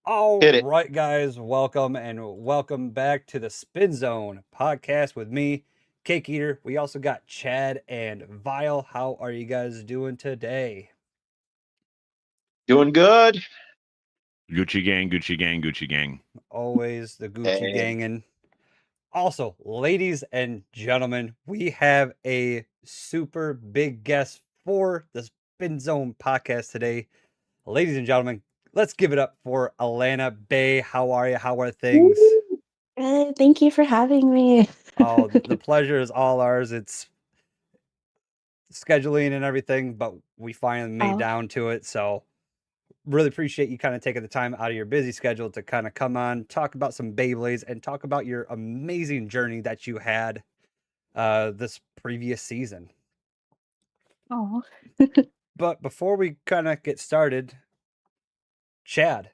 All Hit it. right, guys, welcome back to the Spinzone podcast with me, Cake Eater. We also got Chad and Vile. How are you guys doing today? Doing good. Gucci gang, Gucci gang, Gucci gang. Always the Gucci Hey. gangin'. Also, ladies and gentlemen, we have a super big guest for the Spinzone podcast today. Ladies and gentlemen, let's give it up for Elenabey. How are you? How are things? Good. Thank you for having me. Oh, the pleasure is all ours. It's scheduling and everything, but we finally made Oh, down to it. So really appreciate you kind of taking the time out of your busy schedule to kind of come on, talk about some Beyblades and talk about your amazing journey that you had this previous season. oh. But before we kind of get started, Chad,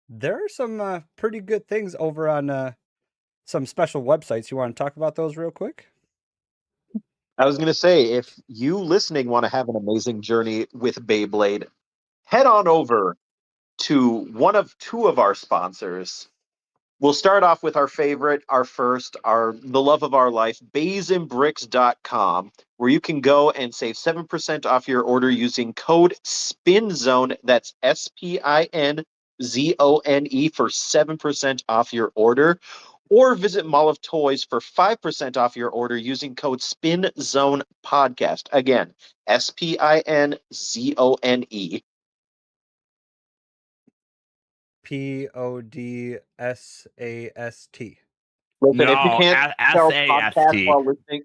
there are some pretty good things over on some special websites. You want to talk about those real quick? I was going to say, if you listening want to have an amazing journey with Beyblade, head on over to one of two of our sponsors. We'll start off with our favorite, the love of our life, beybladepodcast.com, where you can go and save 7% off your order using code SPINZONE. That's SPINZONE for 7% off your order. Or visit Mall of Toys for 5% off your order using code SPINZONE podcast. Again, SPINZONE. PODSAST. Listen, if you No, can't spell podcast SAST. while listening,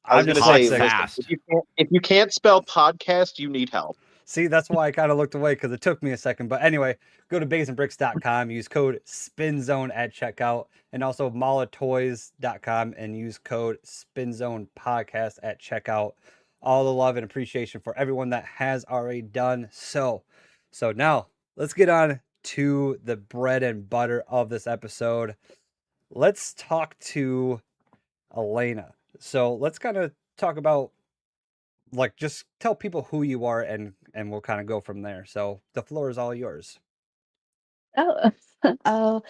I was I'm going to say, dyslexic. Fast. listen, if you can't spell podcast, you need help. See, that's why I kind of looked away because it took me a second. But anyway, go to baysandbricks.com, use code SPINZONE at checkout, and also mallatoys.com and use code SPINZONE podcast at checkout. All the love and appreciation for everyone that has already done so. So now let's get on to the bread and butter of this episode. Let's talk to Elena. So let's kind of talk about just tell people who you are and we'll kind of go from there. So the floor is all yours. Oh, oh,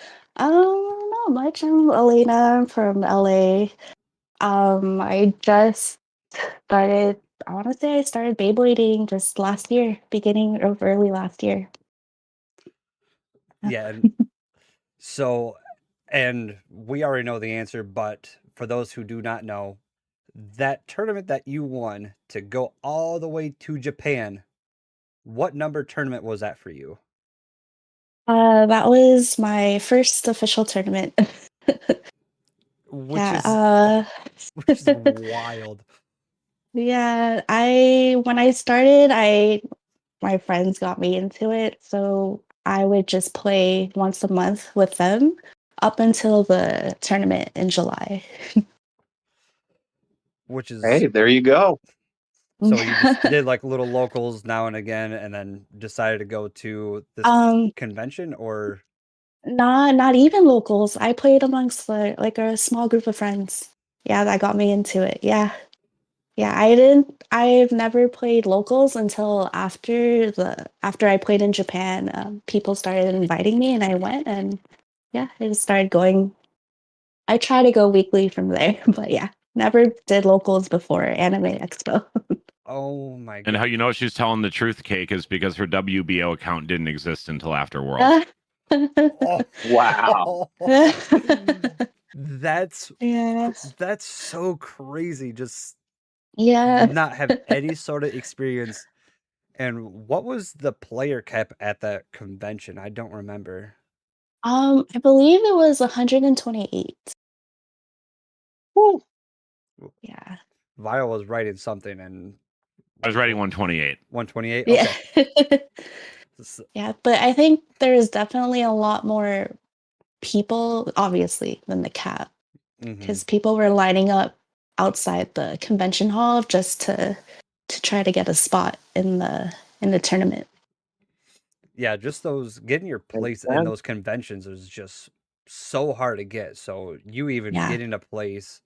not much. I'm Elena. I'm from LA. I just started, I want to say I started Beyblading just last year, beginning of early last year. Yeah. And we already know the answer, but for those who do not know, that tournament that you won to go all the way to Japan, what number tournament was that for you? That was my first official tournament. Which Yeah, is wild. yeah, when I started, my friends got me into it, so I would just play once a month with them up until the tournament in July. Which is Hey, there you go. so you just did like little locals now and again and then decided to go to this convention or not even locals. I played amongst like a small group of friends. Yeah, that got me into it. Yeah. Yeah, I've never played locals until after I played in Japan. People started inviting me and I went, and yeah, I just started going. I try to go weekly from there, but yeah, never did locals before Anime Expo. Oh my god. And how you know she's telling the truth, Cake, is because her WBO account didn't exist until after Worlds. Oh, Wow. That's Yeah. that's so crazy. Just Yeah. not have any sort of experience. And what was the player cap at that convention? I don't remember. I believe it was 128. Woo. Yeah. Vile was writing something and I was writing 128. 128? Yeah. Okay. Yeah, but I think there's definitely a lot more people, obviously, than the cap. Because people were lining up outside the convention hall just to try to get a spot in the tournament. Yeah, just those getting your place in those conventions is just so hard to get. So you even getting a place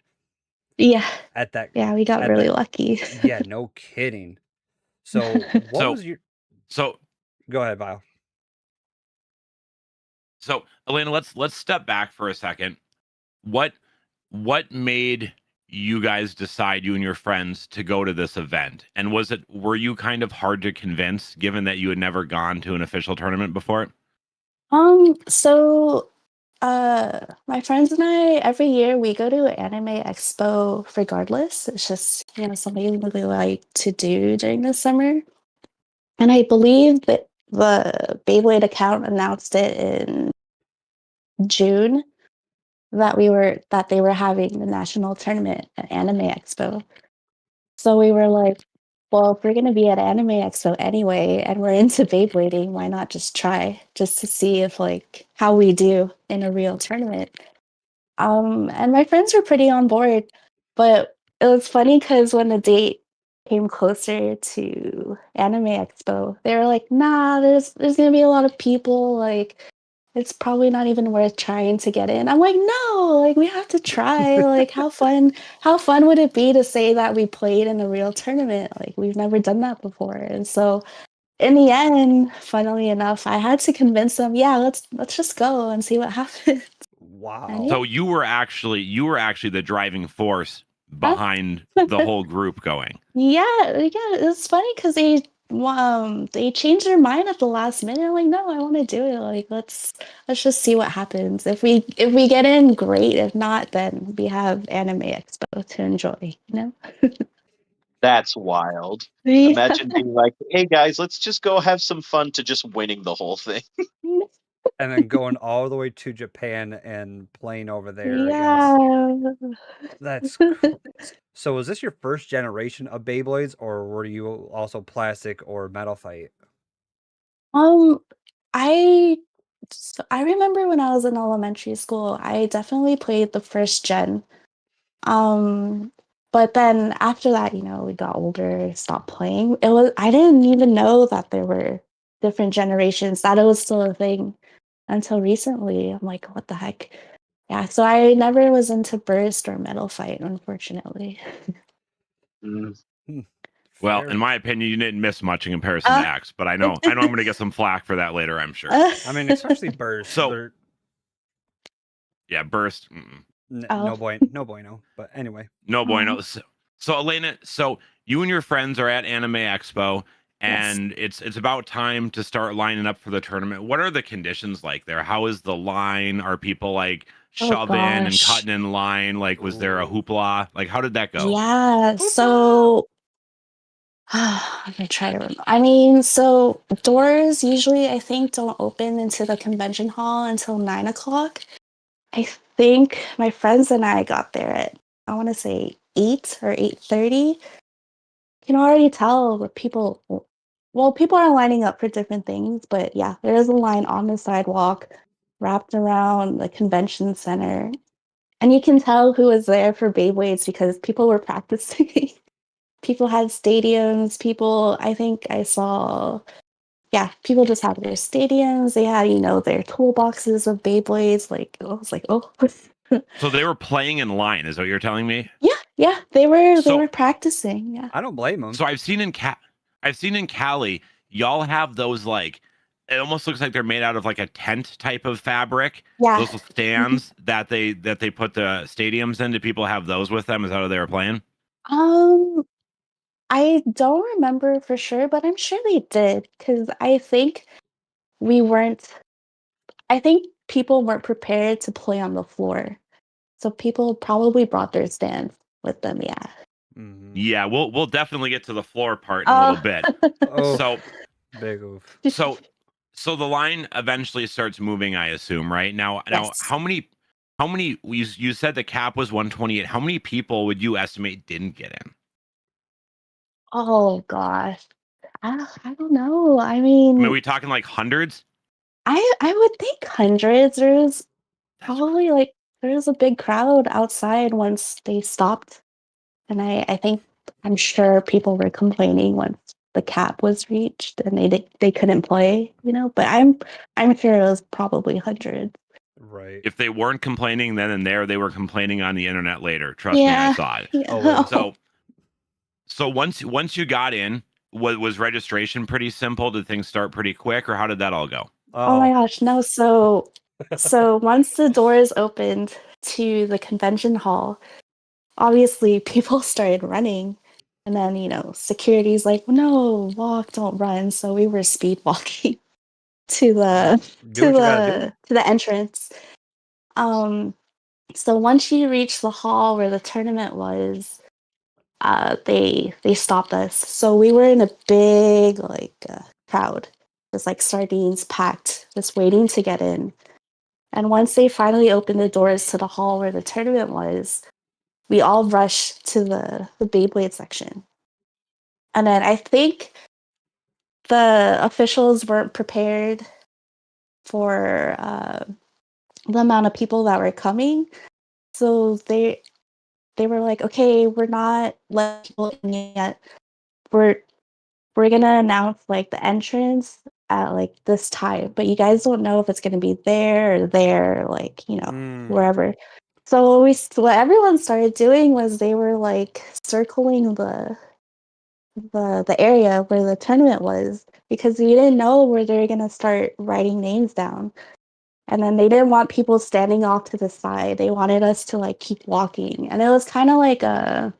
at that we got really lucky. Yeah, no kidding. So what was your So go ahead, Vile. So, Elena, let's step back for a second. What made you guys decide, you and your friends, to go to this event? And were you kind of hard to convince, given that you had never gone to an official tournament before? So my friends and I, every year we go to Anime Expo regardless. It's just, something we really like to do during the summer. And I believe that the Beyblade account announced it in June that they were having the national tournament at Anime Expo. So we were like, well, if we're gonna be at Anime Expo anyway, and we're into Beyblading, why not just try just to see if how we do in a real tournament? And my friends were pretty on board, but it was funny because when the date came closer to Anime Expo, they were like, "Nah, there's gonna be a lot of people. It's probably not even worth trying to get in." I'm like, "No, we have to try. How fun would it be to say that we played in a real tournament? We've never done that before." And so, in the end, funnily enough, I had to convince them, "Yeah, let's just go and see what happens." Wow. So you were actually the driving force Huh? behind the whole group going. Yeah, it's funny because they changed their mind at the last minute. I'm like, no, I want to do it. Let's just see what happens. If we get in, great. If not, then we have Anime Expo to enjoy. That's wild. Yeah. Imagine being like, hey guys, let's just go have some fun, to just winning the whole thing. And then going all the way to Japan and playing over there Yeah. against. That's cool. So was this your first generation of Beyblades, or were you also plastic or metal fight? Um, I I remember when I was in elementary school, I definitely played the first gen. Um, but then after that, we got older, stopped playing. I didn't even know that there were different generations, that it was still a thing until recently. I'm like, what the heck? Yeah, so I never was into Burst or Metal Fight, unfortunately. Mm. Well, Fair. in my opinion, you didn't miss much in comparison to X, but I know I'm going to get some flack for that later, I'm sure. I mean, especially Burst. So, yeah, Burst. No bueno. But anyway. No bueno. So Elena, you and your friends are at Anime Expo, Yes. and it's about time to start lining up for the tournament. What are the conditions like there? How is the line? Are people Oh, shoving and gosh. cutting in line? Was there a hoopla? How did that go? Yeah, so I'm gonna try to remember. I mean, so doors usually I think don't open into the convention hall until 9 o'clock. I think my friends and I got there at, I want to say 8 or 8:30. You can already tell that people are lining up for different things, but yeah, there is a line on the sidewalk wrapped around the convention center. And you can tell who was there for Beyblades because people were practicing. People had stadiums. I think I saw, yeah, people just had their stadiums. They had, their toolboxes of Beyblades. I was like, oh. So they were playing in line, is what you're telling me? Yeah, they were practicing. Yeah. I don't blame them. So I've seen in Cali, y'all have those it almost looks like they're made out of a tent type of fabric. Yeah. Those stands that they put the stadiums in. Did people have those with them? Is that how they were playing? I don't remember for sure, but I'm sure they did because I think people weren't prepared to play on the floor. So people probably brought their stands with them, yeah. Mm-hmm. Yeah, we'll definitely get to the floor part in a little bit. So big oof. So the line eventually starts moving, I assume, right? Now Yes. how many you said the cap was 128. How many people would you estimate didn't get in? Oh gosh. I don't know. I I mean, mean, are we talking hundreds? I would think hundreds. There was That's probably there was a big crowd outside once they stopped. And I'm sure people were complaining once the cap was reached and they couldn't play, but I'm sure it was probably hundreds. Right. If they weren't complaining then and there, they were complaining on the internet later. Trust me, I saw it. Yeah. Oh, So once you got in, was registration pretty simple? Did things start pretty quick, or how did that all go? Oh my gosh, no. So So once the doors opened to the convention hall, obviously people started running. And then, security's like, no, walk, don't run. So we were speed walking to the Do what you gotta to the entrance. So once you reach the hall where the tournament was, they stopped us. So we were in a big crowd, just like sardines packed, just waiting to get in. And once they finally opened the doors to the hall where the tournament was, we all rushed to the Beyblade section. And then I think the officials weren't prepared for the amount of people that were coming. So they were like, okay, we're not letting people in yet. We're gonna announce like the entrance at like this time, but you guys don't know if it's gonna be there or there, like wherever. So what everyone started doing was they were like circling the area where the tournament was because we didn't know where they were gonna start writing names down. And then they didn't want people standing off to the side. They wanted us to like keep walking. And it was kind of like the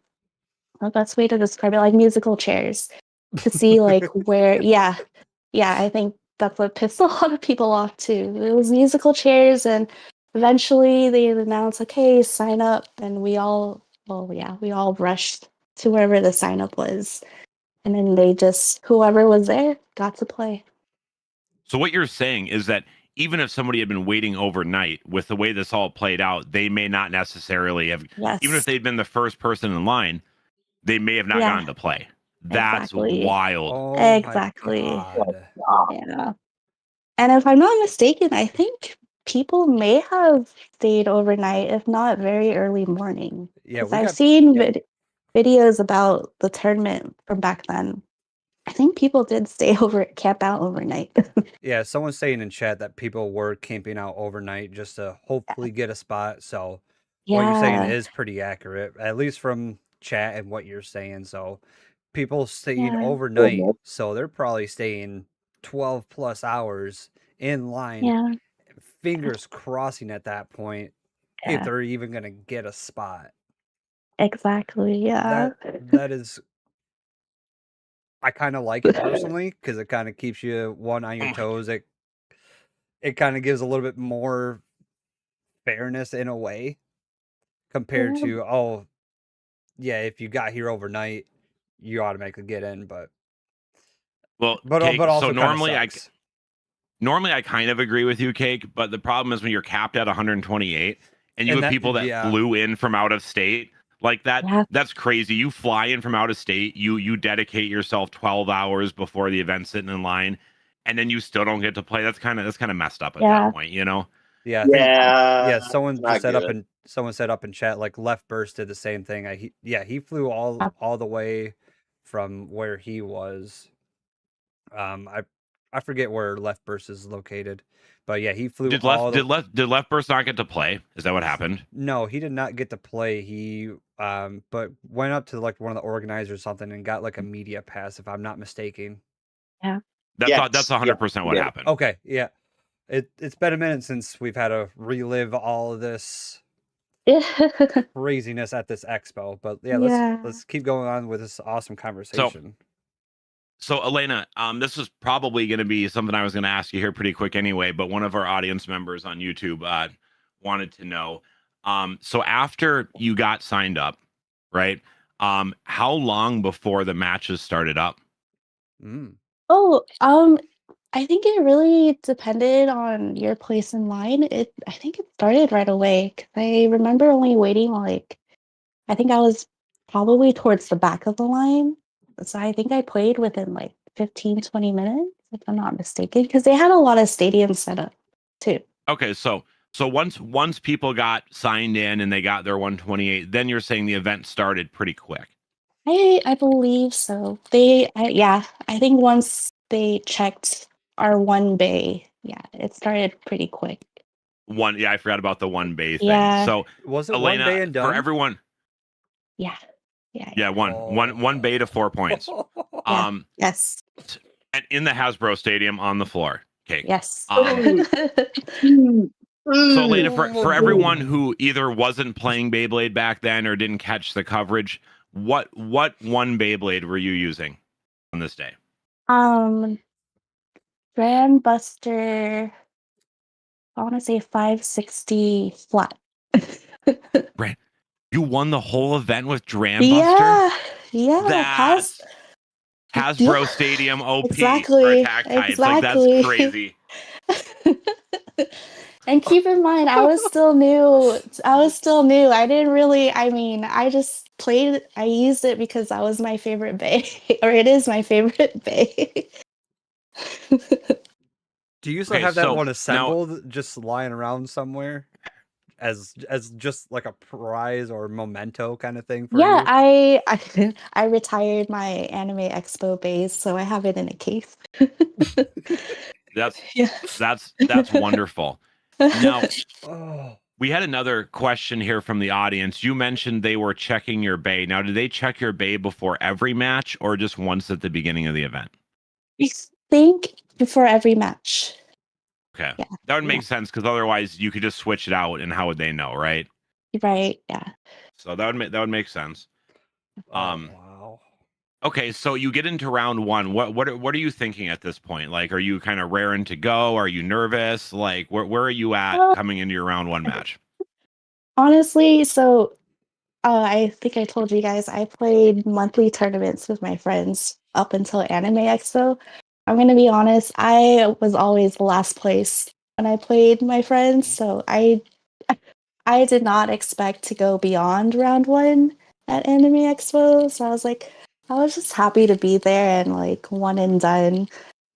best way to describe it, like musical chairs to see like where, yeah, I think that's what pissed a lot of people off too. It was musical chairs, and eventually they announced, okay, sign up, and we all rushed to wherever the sign up was. And then whoever was there got to play. So what you're saying is that even if somebody had been waiting overnight, with the way this all played out, they may not necessarily have, Yes. even if they'd been the first person in line, they may have not Yeah. gotten to play. That's Exactly. wild. Oh Exactly. my god. Yeah. And if I'm not mistaken, I think people may have stayed overnight, if not very early morning. Yeah, Because we I've got seen videos about the tournament from back then. I think people did camp out overnight. yeah, someone's saying in chat that people were camping out overnight just to hopefully get a spot. So what you're saying Yeah. is pretty accurate, at least from chat and what you're saying. So people staying Yeah. overnight, so they're probably staying 12 plus hours in line, Yeah. fingers crossing at that point if Yeah. they're even gonna get a spot. Exactly. Yeah. That is, I kind of like it personally because it kind of keeps you one on your toes. It kind of gives a little bit more fairness in a way compared Yeah. to, oh yeah, if you got here overnight you automatically get in, but Well, but Cake, so also kind of sucks. normally I kind of agree with you, Cake, but the problem is when you're capped at 128 and you And have that, people that yeah, flew in from out of state like that, Yeah. that's crazy. You fly in from out of state, you dedicate yourself 12 hours before the event sitting in line, and then you still don't get to play. That's kind of messed up at Yeah. that point, you know? yeah, I think, yeah, It's someone not just set up good. and someone set up in chat like Left Burst did the same thing. He flew all the way from where he was. I forget where Left Burst is located, but yeah, he flew Did all the. Left Burst not get to play? Is that what happened? No, he did not get to play. He but went up to like one of the organizers or something and got like a media pass, if I'm not mistaken. Yeah. That's Yeah, 100% what yeah. happened. Okay, yeah. It's been a minute since we've had to relive all of this craziness at this expo, but yeah, Yeah. let's keep going on with this awesome conversation. So Elena, this is probably going to be something I was going to ask you here pretty quick anyway, but one of our audience members on YouTube wanted to know. So after you got signed up, right? How long before the matches started up? Mm. Oh, I think it really depended on your place in line. I think it started right away 'cause I remember only waiting I think I was probably towards the back of the line. So I think I played within like 15, 20 minutes, if I'm not mistaken, because they had a lot of stadiums set up too. Okay, so once people got signed in and they got their 128, then you're saying the event started pretty quick. I believe so. I think once they checked our one bay, yeah, it started pretty quick. I forgot about the one bay thing. Yeah. So Was it Elena, one bay and done? for everyone, Yeah. Yeah. yeah, one bay to 4 points. Yeah. Yes. And in the Hasbro Stadium on the floor. Okay. Yes. So Elena, for everyone who either wasn't playing Beyblade back then or didn't catch the coverage, what one Beyblade were you using on this day? Grand Buster, I want to say 560 flat. Right. You won the whole event with Dram Buster? Yeah. That's Hasbro Yeah, Stadium OP for exactly. Attack Titans. Like, that's crazy. And keep in mind, I was still new. I didn't really, I just played it. I used it because that was my favorite bay, or it is my favorite bay. Do you still Okay, have that so one now assembled, just lying around somewhere, as just like a prize or memento kind of thing for Yeah, you? I retired my Anime Expo base, so I have it in a case. that's Yeah. that's wonderful. Now, Oh, we had another question here from the audience. You mentioned they were checking your bay. Now, did they check your bay before every match or just once at the beginning of the event? I think before every match. Okay. Yeah. That would Yeah. make sense because otherwise you could just switch it out and how would they know, right? Right. Yeah. So that would make sense. oh wow. Okay, so you get into round one. What are you thinking at this point? Like, are you kind of raring to go? Are you nervous? Like, where are you at Uh, coming into your round one match? Honestly, so I think I told you guys I played monthly tournaments with my friends up until Anime Expo. I'm gonna be honest, I was always last place when I played my friends, so I did not expect to go beyond round one at Anime Expo. So I was just happy to be there and like one and done.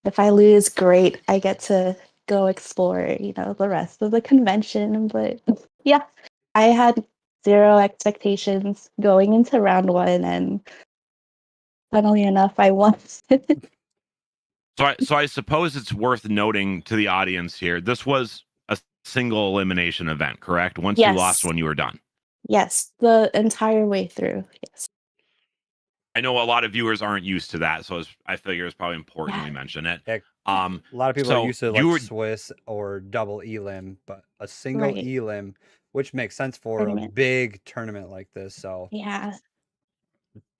If I lose, great. I get to go explore, the rest of the convention. But yeah, I had zero expectations going into round one, and funnily enough, I won. So I suppose it's worth noting to the audience here. This was a single elimination event, correct? Once you lost Yes, one, you were done. yes, the entire way through. Yes. I know a lot of viewers aren't used to that, so I figure it's probably important Yeah. we mention it. Yeah, a lot of people are So used to you like were Swiss or double elim, but a single Right. elim, which makes sense for a Tournament. big tournament like this. So Yeah.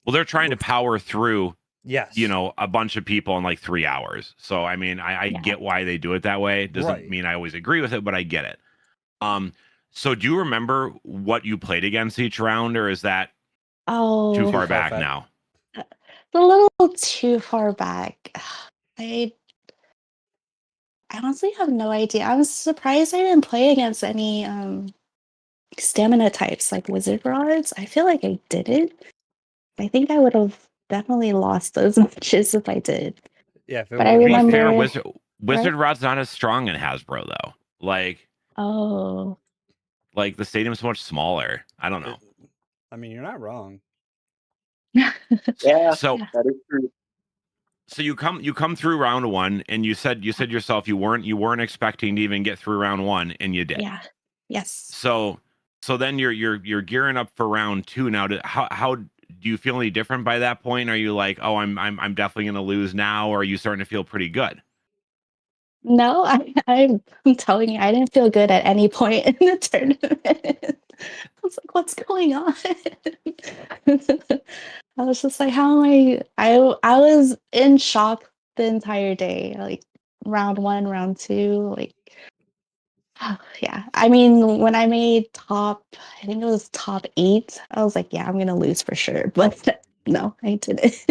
well, they're trying to oof, power through, yes, a bunch of people in like 3 hours. So I mean, I Yeah. get why they do it that way. Doesn't right. mean I always agree with it, but I get it. So do you remember what you played against each round, or is that too Oh, far Far back back. now? it's a little too far back. I I honestly have no idea. I was surprised I didn't play against any stamina types like wizard rods. I feel like I didn't. I think I would have definitely lost those matches if I did. Yeah, if it But I would To have be like fair, remember, Wizard right? Rod's not as strong in Hasbro though. Oh, Like the stadium's so much smaller. I don't know. I mean, you're not wrong. Yeah, So yeah, that is true. so you come through round one, and you said yourself you weren't expecting to even get through round one, and you did. yeah, yes. So then you're gearing up for round two now. How do you feel any different by that point? Are you like, oh, I'm definitely gonna lose now, or are you starting to feel pretty good? No, I'm telling you, I didn't feel good at any point in the tournament. I was like, what's going on? I was just like, how am I was in shock the entire day. Like round one, round two, like yeah. I mean, when I made I think it was top 8, I was like, yeah, I'm gonna lose for sure. But no, I didn't.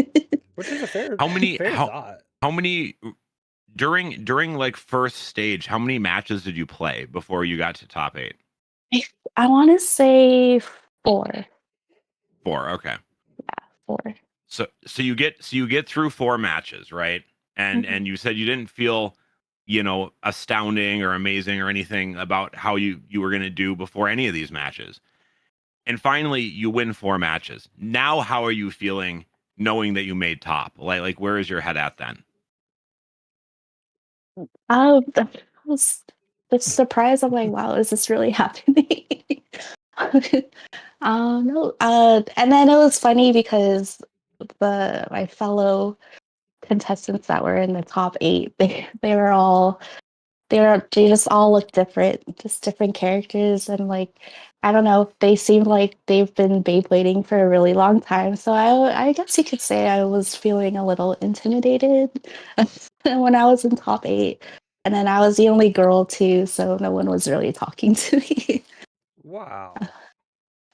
Which is a fair How many fair thought. how many during like first stage? How many matches did you play before you got to top 8? I want to say 4. 4. Okay. 4. So you get through 4 matches, right? Mhm. And you said you didn't feel, astounding or amazing or anything about how you were going to do before any of these matches. And finally you win 4 matches. Now how are you feeling knowing that you made top? Like where is your head at then? That was the surprise. I'm like, wow, is this really happening? No. And then it was funny because my fellow contestants that were in the top 8, they they just all look different, just different characters, and like I don't know, they seem like they've been Beyblading for a really long time. So I guess you could say I was feeling a little intimidated when I was in top 8. And then I was the only girl too, so no one was really talking to me. Wow.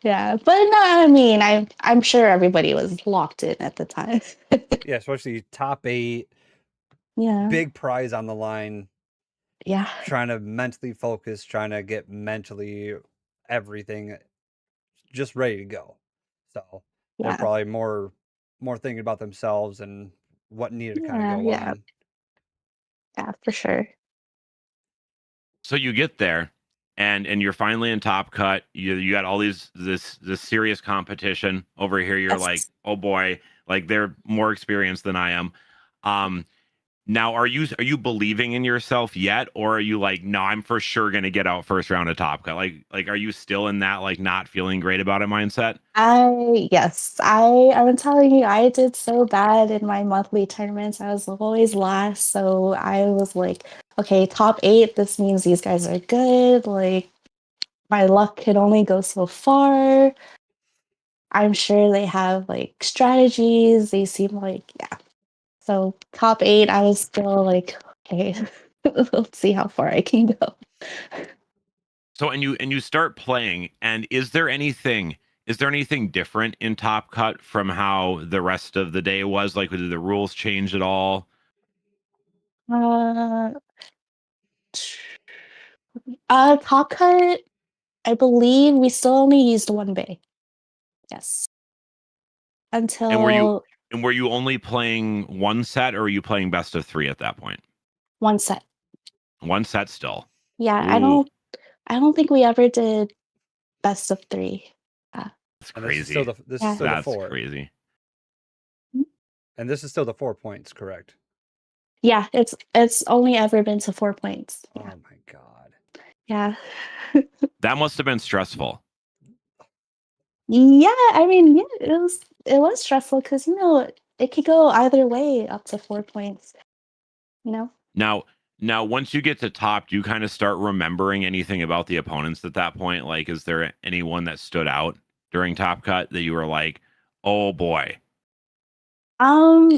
Yeah, but no, I mean, I'm sure everybody was locked in at the time. Yeah, especially top 8, Yeah, big prize on the line, yeah, trying to mentally focus, trying to get mentally everything just ready to go. So they're yeah, probably more thinking about themselves and what needed to kind of yeah, go yeah, on. yeah, for sure. So you get there, and you're finally in Top Cut. You got all this serious competition over here. You're like, Yes. oh boy, like they're more experienced than I am. Um, Now, are you believing in yourself yet, or are you like, no, I'm for sure gonna get out first round of Top Cut? Like, are you still in that like not feeling great about it mindset? Yes, I'm telling you, I did so bad in my monthly tournaments. I was always last, so I was like, okay, top 8, this means these guys are good. Like, my luck could only go so far. I'm sure they have like strategies. They seem like, yeah. So, top 8, I was still like, okay, let's see how far I can go. So and you start playing, and is there anything different in Top Cut from how the rest of the day was? Like, did the rules change at all? Uh, top cut, I believe we still only used one bay. Yes. And were you Until and were you only playing one set, or were you playing best of three at that point? one set. One set still. Yeah, Ooh, I don't think we ever did best of 3. that's And this is still crazy. Yeah. the That's 4. crazy. And this is still the 4 points, correct? Yeah, it's only ever been to 4 points. Oh Yeah. my god. Yeah. That must have been stressful. Yeah, I mean, yeah, it was stressful because it could go either way up to 4 points, you know? Now, now, once you get to top, do you kind of start remembering anything about the opponents at that point? Like, is there anyone that stood out during Top Cut that you were like, oh boy? Um,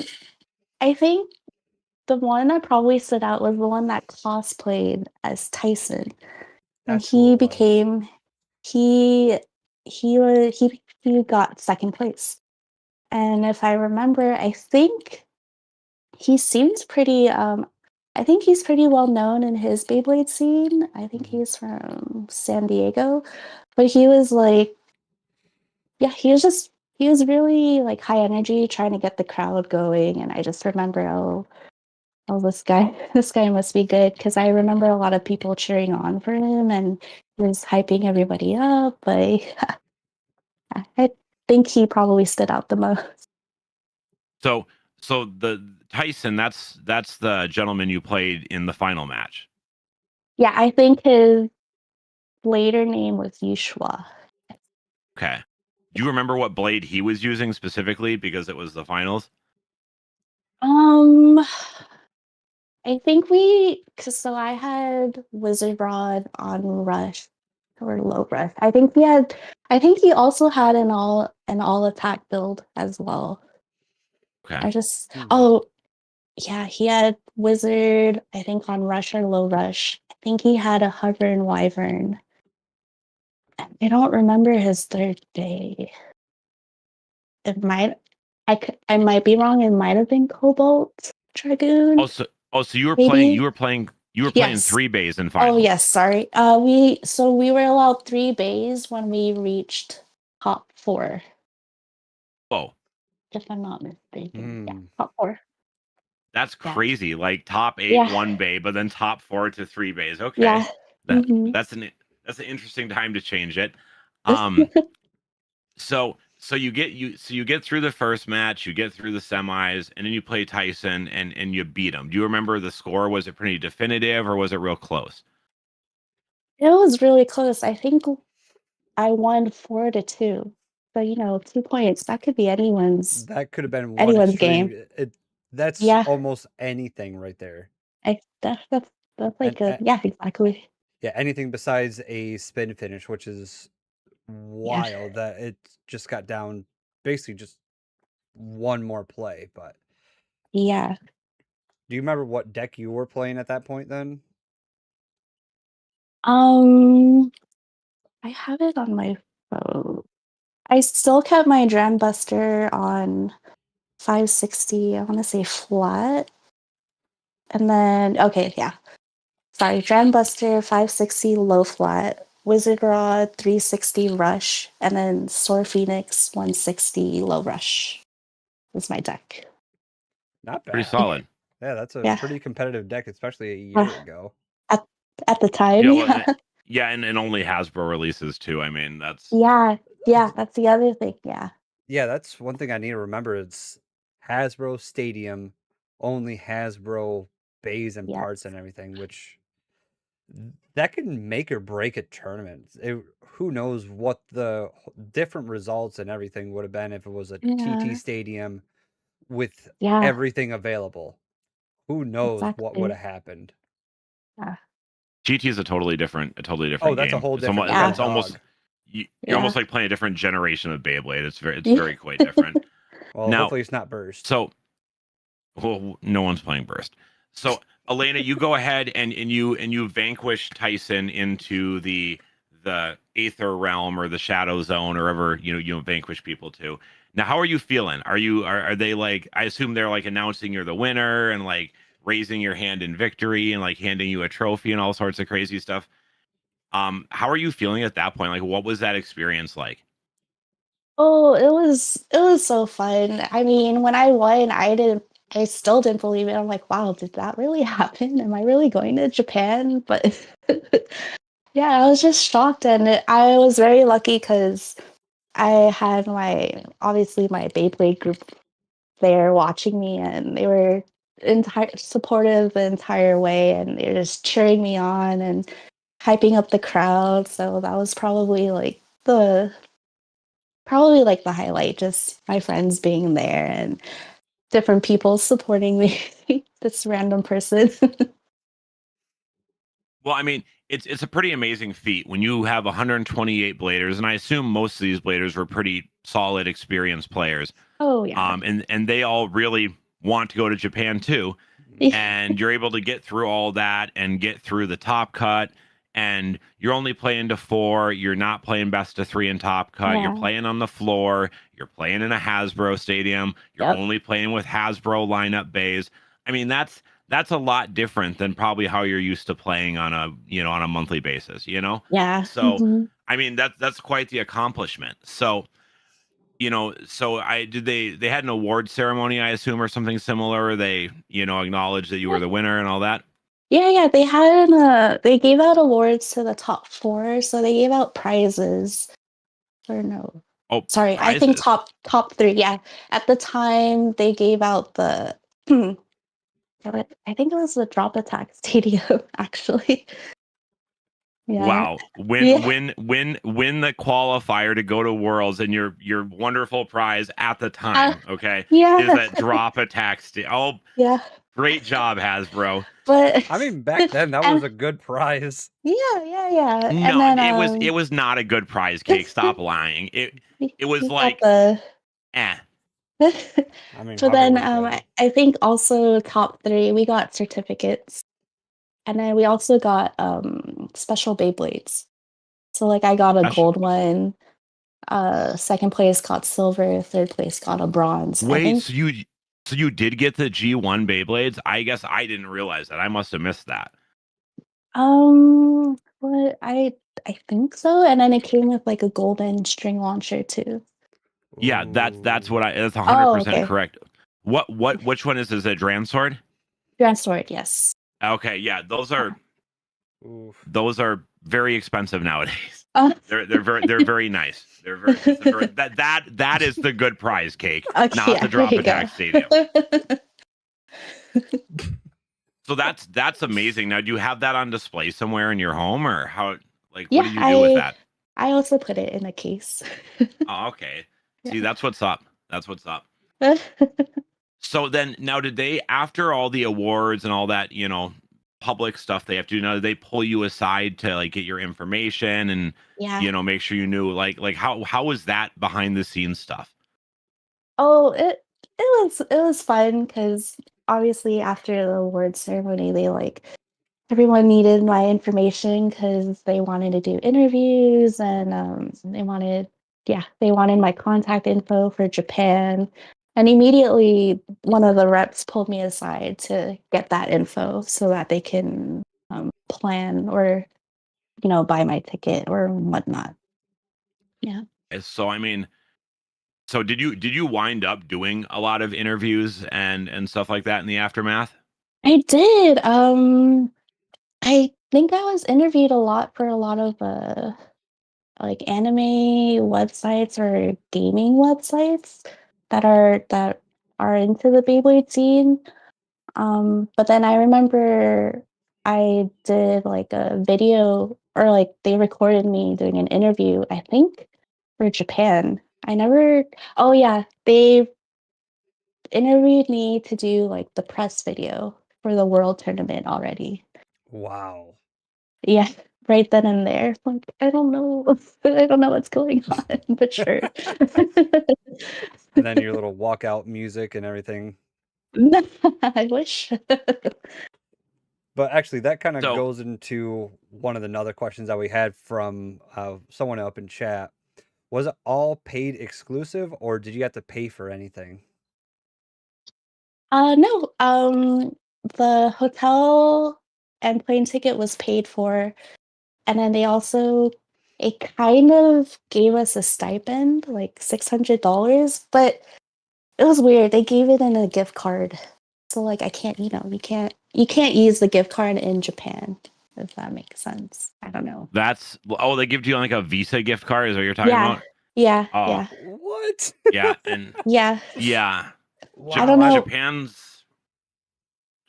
I think the one that probably stood out was the one that cosplayed as Tyson. And That's who it was. he he got second place. And if I remember, he seems pretty I think he's pretty well known in his Beyblade scene. I think Mhm. he's from San Diego. But he was like, yeah, he was really like high energy trying to get the crowd going. And I just remember, oh, this guy, this guy must be good because I remember a lot of people cheering on for him and he was hyping everybody up. But I think he probably stood out the most. So, so the Tyson, that's the gentleman you played in the final match. Yeah, I think his later name was Yushua. Okay. Do you remember what blade he was using specifically because it was the finals? Um, I think so I had Wizard Rod on Rush or Low Rush. I think he also had an all attack build as well. Okay. Hmm. Oh, yeah, he had Wizard, I think on Rush or Low Rush. I think he had a Hover and Wyvern. I don't remember his third day. It might, I might be wrong. It might have been Cobalt Dragoon, Also, you were playing, maybe. Yes. three bays in Oh finals. yes, sorry. We were allowed 3 bays when we reached top 4, Whoa, if I'm not mistaken. Yeah, Hmm. top 4. that's Yeah. crazy. Like top eight, Yeah. one bay, but then top 4 to 3 bays. Okay. Yeah. That Hmm. that's an interesting time to change it. Um, so you get through the first match, you get through the semis, and then you play Tyson and you beat him. Do you remember the score? Was it pretty definitive or was it real close? It was really close. I think I won 4-2. So 2 points. That could be That could have been one anyone's game. extreme. That's Yeah. almost anything right there. I that, that's That's like And yeah, exactly. yeah, anything besides a spin finish, which is Yeah. wild that it just got down basically just one more play. But Yeah. do you remember what deck you were playing at that point then? I have it on my phone. I still kept my Dram Buster on 560. I want to say flat. And then, okay, yeah. Sorry, Dram Buster 560 low flat, Wizard Rod 360 rush, and then Sword Phoenix 160 low rush is my deck. Not Pretty bad. solid. Yeah, that's a Yeah. pretty competitive deck, especially a Uh, year ago. at the time, Yeah, yeah. well, yeah, and only Hasbro releases too. I mean, that's Yeah, that's the other thing, yeah. Yeah, that's one thing I need to remember. It's Hasbro Stadium, only Hasbro bays and Yes. parts and everything, which that can make or break a tournament. Who knows what the different results and everything would have been if it was a Yeah. TT Stadium with Yeah, everything available. Who knows what would exactly. have happened? Yeah. GT is a totally different Oh, that's a game. whole It's different almost Yeah. raw it's almost dog. you're Yeah. almost like playing a different generation of Beyblade. It's Yeah. very quite different. Well, Now, hopefully it's not burst. so well, no one's playing Burst. So Elena, you go ahead and you vanquish Tyson into the Aether realm or the Shadow Zone or wherever you vanquish people to. Now, how are you feeling? Are they like? I assume they're like announcing you're the winner and like raising your hand in victory and like handing you a trophy and all sorts of crazy stuff. How are you feeling at that point? Like, what was that experience like? Oh, it was so fun. I mean, when I won, I still didn't believe it. I'm like, wow, did that really happen? Am I really going to Japan? But yeah, I was just shocked, and I was very lucky because I had obviously my Beyblade group there watching me, and they were entire supportive the entire way, and they were just cheering me on and hyping up the crowd. So that was probably like the highlight, just my friends being there and different people supporting me. This random person. Well, I mean, it's a pretty amazing feat when you have 128 bladers, and I assume most of these bladers were pretty solid, experienced players. Oh yeah. And they all really want to go to Japan too. And you're able to get through all that and get through the top cut. And you're only playing to 4. You're not playing best of 3 in top cut. You're Yeah. playing on the floor. You're playing in a Hasbro stadium. You're Yep. only playing with Hasbro lineup bays. I mean, that's a lot different than probably how you're used to playing on a monthly basis. Yeah. So Mhm. I mean that's quite the accomplishment. So so I did they had an award ceremony, I assume, or something similar. They acknowledged that you were the winner and all that. Yeah, they gave out awards to the top 4, so they gave out prizes. Or no. Oh, Sorry, I think prizes. top 3. Yeah. At the time they gave out the I think it was the Drop Attack Stadium actually. Yeah. Wow. Win Yeah. win win win the qualifier to go to Worlds, and your wonderful prize at the Uh, time, okay, is yeah. that drop attack oh, Yeah. great job, Hasbro. But I mean, back then that was and a good prize. yeah. And No, then it was not a good prize, Cake. Stop lying. It was we got like the eh. I mean, but Hugger then was good. I think also top 3 we got certificates. And then we also got special Beyblades. So like I got a Special. gold one, second place got silver, third place got a bronze. I Wait, think so you did get the G1 Beyblades? I guess I didn't realize that. I must have missed that. what I think so. And then it came with like a golden string launcher too. Yeah, that's Ooh. what that's Oh, 100% okay. correct. Which one is it? Dran Sword? Grand Sword, yes. Okay, yeah, those Yeah. Oof. are very expensive nowadays. Uh, They're very nice. They're very it's a very that is the good prize, Cake, okay, not the yeah, there drop you go. attack stadium. So that's amazing. Now, do you have that on display somewhere in your home, or how? Like, what Yeah, did you do with that? I also put it in a case. Oh, okay. Yeah. See, that's what's up. That's what's up. So then, now, did they, after all the awards and all that, public stuff they have to do now? They pull you aside to like get your information and Yeah. make sure you knew like how was that behind the scenes stuff? Oh, it was fun because obviously after the award ceremony, they like everyone needed my information because they wanted to do interviews and they wanted my contact info for Japan. And immediately one of the reps pulled me aside to get that info so that they can plan or buy my ticket or whatnot. Yeah. So I mean, so did you wind up doing a lot of interviews and stuff like that in the aftermath? I did. I think I was interviewed a lot for a lot of like anime websites or gaming websites that are into the Beyblade scene. But then I remember I did like a video or like they recorded me doing an interview, I think, for Japan. Oh yeah, they interviewed me to do like the press video for the world tournament already. Wow. Yeah, right then and there. Like, I don't know. I don't know what's going on, but sure. And then your little walkout music and everything. I wish. But actually, that kind of So goes into one of the other questions that we had from someone up in chat. Was it all paid exclusive, or did you have to pay for anything? No. The hotel and plane ticket was paid for, and then it kind of gave us a stipend, like $600, but it was weird. They gave it in a gift card. So like I can't, you can't use the gift card in Japan, if that makes sense. I don't know. they give you like a Visa gift card, is what you're talking Yeah. about? Yeah. Oh, Yeah. What? yeah, and Yeah. yeah. I don't Wow. know. Japan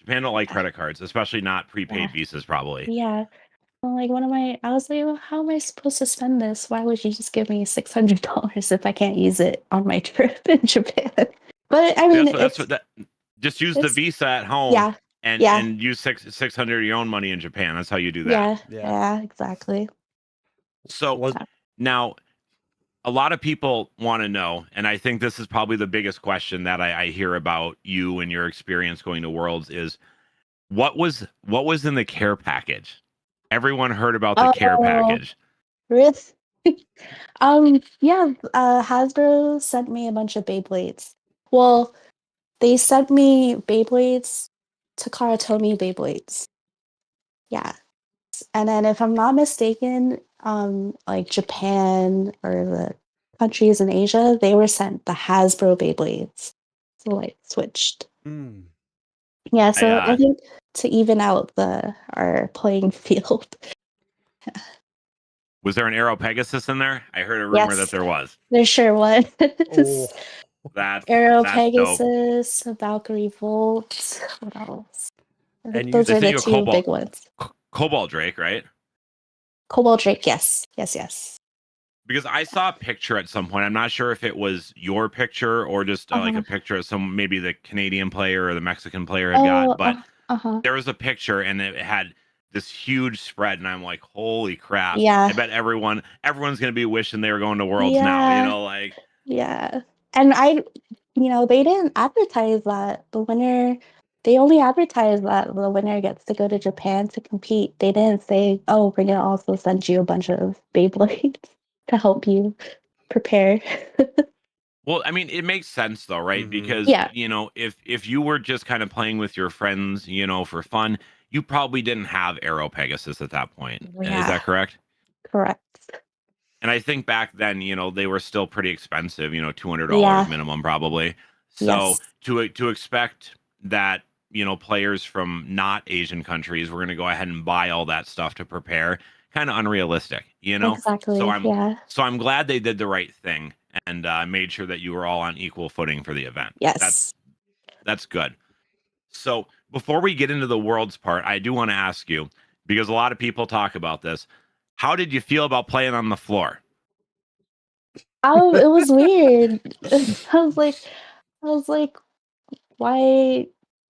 don't like credit cards, especially not Yeah. prepaid visas probably. Yeah. Well, like I was like, well, how am I supposed to spend this? Why would you just give me $600 if I can't use it on my trip in Japan? But I mean, That's what that just use the it's Visa at home yeah, and yeah, use 600 of your own money in Japan. That's how you do that. yeah, Yeah. yeah, exactly. So Was now a lot of people want to know, and I think this is probably the biggest question that I hear about you and your experience going to Worlds is what was in the care package? Everyone heard about the care Oh, package. really? Yeah, Hasbro sent me a bunch of Beyblades. Well, they sent me Beyblades, Takara Tomy Beyblades. Yeah. And then if I'm not mistaken, like Japan or the countries in Asia, they were sent the Hasbro Beyblades. So like switched. mm, Yeah, I so I think to even out our playing field. Was there an Aero Pegasus in there? I heard a rumor that Yes, there was. there sure was. oh, Aero That's dope. Pegasus, Valkyrie Volt. What else? I and think you those They are sent the you a two big ones. Cobalt Drake, right? Cobalt Drake, yes. Yes, yes. Because I saw a picture at some point. I'm not sure if it was your picture or just like a picture of maybe the Canadian player or the Mexican player had got, but there was a picture and it had this huge spread, and I'm like, holy crap! Yeah. I bet everyone's gonna be wishing they were going to Worlds now. Yeah. Like Yeah. And they didn't advertise that the winner, they only advertised that the winner gets to go to Japan to compete. They didn't say, oh, we're going to also send you a bunch of Beyblades to help you prepare. well, I mean, it makes sense though, right? Because Yeah. if you were just kind of playing with your friends, for fun, you probably didn't have Aero Pegasus at that point. Is Yeah. that correct? Correct. And I think back then, they were still pretty expensive, $200 Yeah. minimum probably. So Yes. to expect that, players from not Asian countries were going to go ahead and buy all that stuff to prepare, kind of unrealistic, Exactly. So Yeah. I'm glad they did the right thing and made sure that you were all on equal footing for the event. Yes. That's good. So before we get into the world's part, I do want to ask you, because a lot of people talk about this. How did you feel about playing on the floor? Oh, it was weird. I was like, why?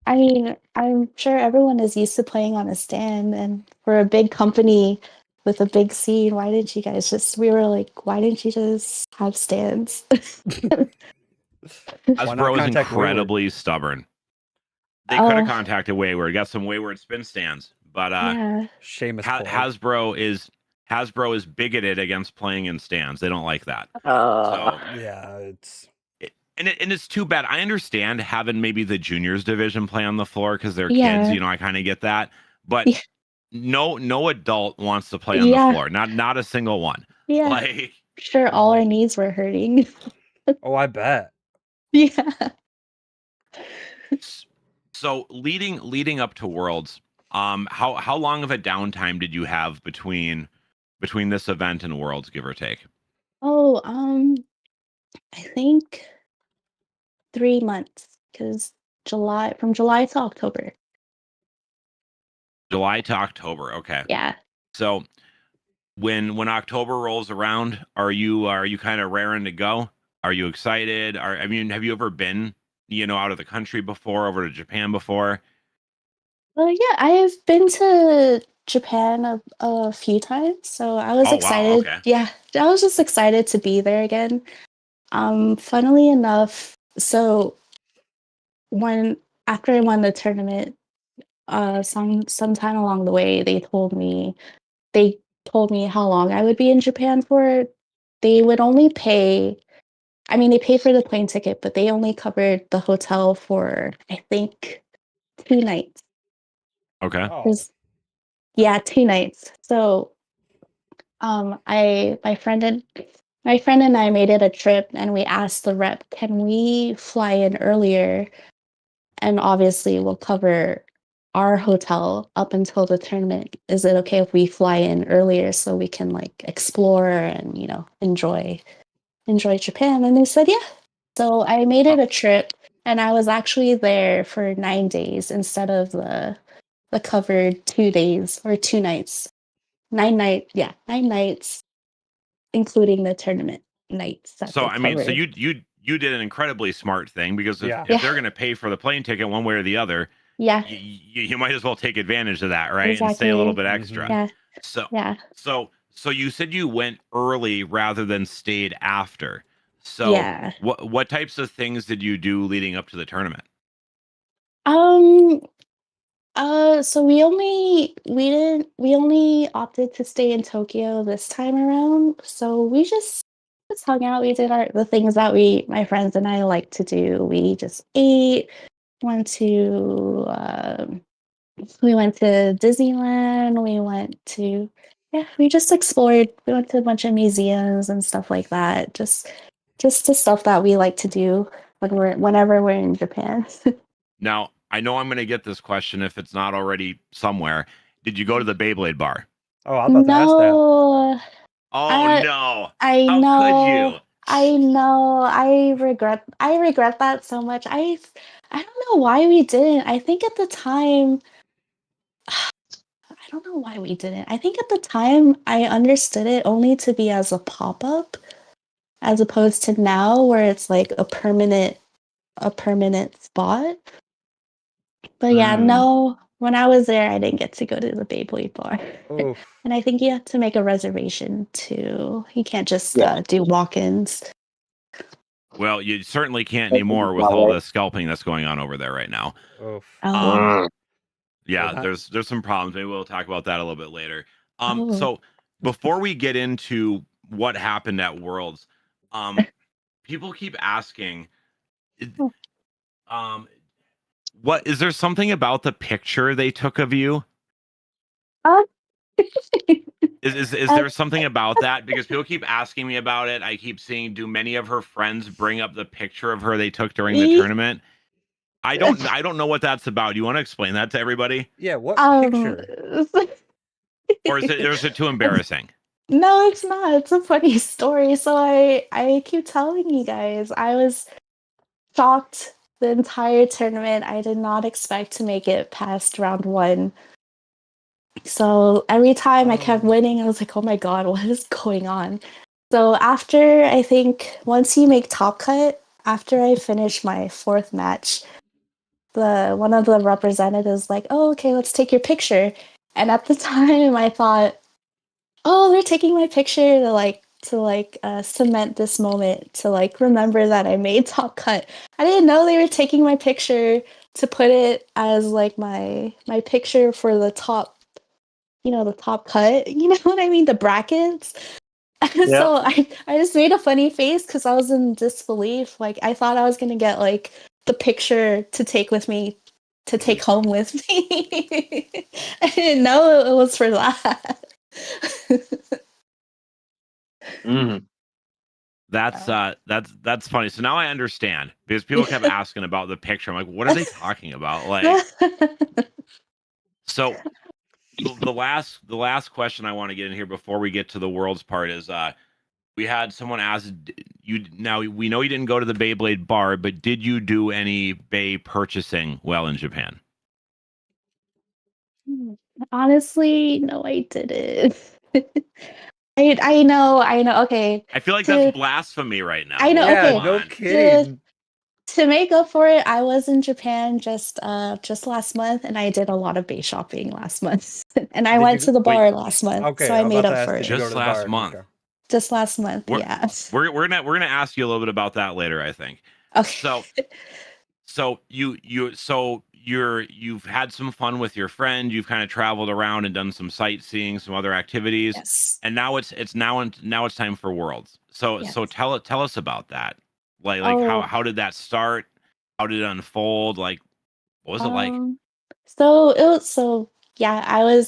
I mean, I'm sure everyone is used to playing on a stand, and for a big company with a big scene, why didn't you guys just? We were like, why didn't you just have stands? Why not Hasbro is contact Wayward? incredibly stubborn. They could have Oh, contacted Wayward, got some Wayward spin stands, but yeah. Seamus plug. Hasbro is bigoted against playing in stands. They don't like that. Oh, Yeah, it's And it's too bad. I understand having maybe the juniors division play on the floor because they're yeah. kids. I kind of get that, but Yeah. no adult wants to play on the Yeah. floor. Not a single one. Yeah. Like, Sure, all our knees were hurting. oh, I bet. Yeah. so leading up to Worlds, how long of a downtime did you have between this event and Worlds, give or take? Oh, I think 3 months because from July to October. July to October. Okay. Yeah. So when October rolls around, are you kind of raring to go? Are you excited? Have you ever been, out of the country before, over to Japan before? Well, yeah, I have been to Japan a few times, so I was Oh, wow, excited. okay. Yeah, I was just excited to be there again. Funnily enough, so when after I won the tournament, sometime along the way, they told me how long I would be in Japan for. They would only pay. I mean, they paid for the plane ticket, but they only covered the hotel for I think 2 nights. Okay. Oh, Yeah, 2 nights. So my friend and I made it a trip, and we asked the rep, can we fly in earlier? And obviously we'll cover our hotel up until the tournament. Is it okay if we fly in earlier so we can like explore and enjoy Japan? And they said yeah. So I made it a trip, and I was actually there for 9 days instead of the covered 2 days or 2 nights. 9 nights, including the tournament nights that So they I mean, so covered. you did an incredibly smart thing, because if, Yeah. if they're going to pay for the plane ticket one way or the other, Yeah, you might as well take advantage of that, right? And stay a little exactly. bit extra. Yeah, So yeah, so you said you went early rather than stayed after. So yeah. what types of things did you do leading up to the tournament? Um, so we only opted to stay in Tokyo this time around. So we just hung out. We did the things that my friends and I like to do. We just ate, went to we went to Disneyland. We just explored. We went to a bunch of museums and stuff like that. Just the stuff that we like to do whenever we're in Japan. Now, I know I'm going to get this question if it's not already somewhere. Did you go to the Beyblade bar? oh, I was about to ask that. No, Oh no. I How could you? know, I know. I regret that so much. I don't know why we didn't. I think at the time, I don't know why we didn't. I think at the time I understood it only to be as a pop-up, as opposed to now where it's like a permanent spot. But yeah, no, when I was there, I didn't get to go to the Beyblade bar. Oof. And I think you have to make a reservation too. You can't just Yeah. do walk-ins. Well, you certainly can't anymore with all the scalping that's going on over there right now. Oof. Oh, Yeah, Well, there's some problems. Maybe we'll talk about that a little bit later. oh. So before we get into what happened at Worlds, um, people keep asking, Oh. what is there something about the picture they took of you? Uh, Is there something about that? Because people keep asking me about it. I keep seeing, do many of her friends bring up the picture of her they took during the tournament? I don't know what that's about. You want to explain that to everybody? yeah, what um, picture? Or is it too embarrassing? no, it's not. It's a funny story. So I keep telling you guys, I was shocked the entire tournament. I did not expect to make it past round one. So every time I kept winning, I was like, oh my God, what is going on? So after, I think, once you make top cut, after I finished my fourth match, the one of the representatives like, oh, okay, let's take your picture. And at the time, I thought, oh, they're taking my picture to cement this moment, to like remember that I made top cut. I didn't know they were taking my picture to put it as like my picture for the top, the top cut. You know what I mean? The brackets. Yeah. So I just made a funny face because I was in disbelief. Like I thought I was gonna get like the picture to take with me, to take home with me. I didn't know it was for that. Mhm. That's funny. So now I understand because people kept asking about the picture. I'm like, what are they talking about? Like, so the last question I want to get in here before we get to the world's part is we had someone ask you. Now we know you didn't go to the Beyblade bar, but did you do any Bey purchasing while in Japan? Honestly, no, I didn't. I know, I know. Okay, I feel like that's to blasphemy right now. I know. Like, Yeah, come Okay, no on. to kidding. to make up for it, I was in Japan just last month, and I did a lot of base shopping last month. And I Did went you? to the Wait, bar last month, so Okay, I I'm made about to up ask. for Did you it go to just the last bar? month. Okay. just last month. We're Yeah. we're gonna ask you a little bit about that later, I think. So Okay. you've had some fun with your friend. You've kind of traveled around and done some sightseeing, some other activities, Yes. and now it's time for Worlds. So Yes. tell us about that. Like Oh, how did that start? How did it unfold? Like what was it like? um, so yeah,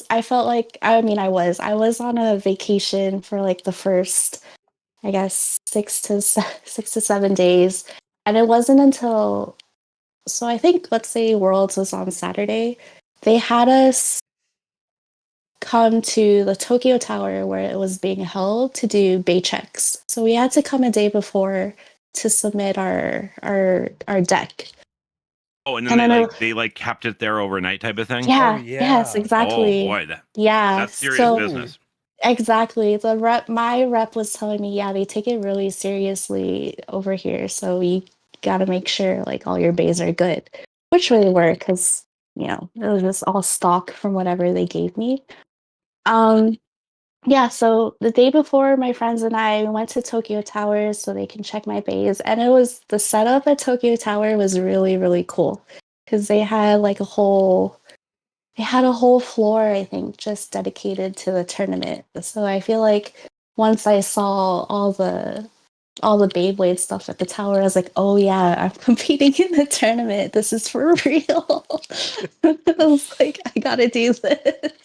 I felt like, I mean, I was on a vacation for like the first, I guess, 6 to 7 days. And it wasn't until, so I think, let's say Worlds was on Saturday, they had us come to the Tokyo Tower where it was being held to do bay checks. So we had to come a day before to submit our deck. Oh, and then And they then like kept it there overnight type of thing. Oh yeah, yes, yeah. Oh exactly. boy, Yeah. that's serious So Ooh. business. exactly. My rep was telling me, yeah, they take it really seriously over here. So you gotta make sure like all your bays are good. Which really were, because it was just all stock from whatever they gave me. Um yeah, so the day before, my friends and I went to Tokyo Tower so they can check my bays. And it was, the setup at Tokyo Tower was really, really cool. Because they had a whole floor, I think, just dedicated to the tournament. So I feel like once I saw all the Beyblade stuff at the tower, I was like, oh yeah, I'm competing in the tournament. This is for real. I was like, I gotta do this.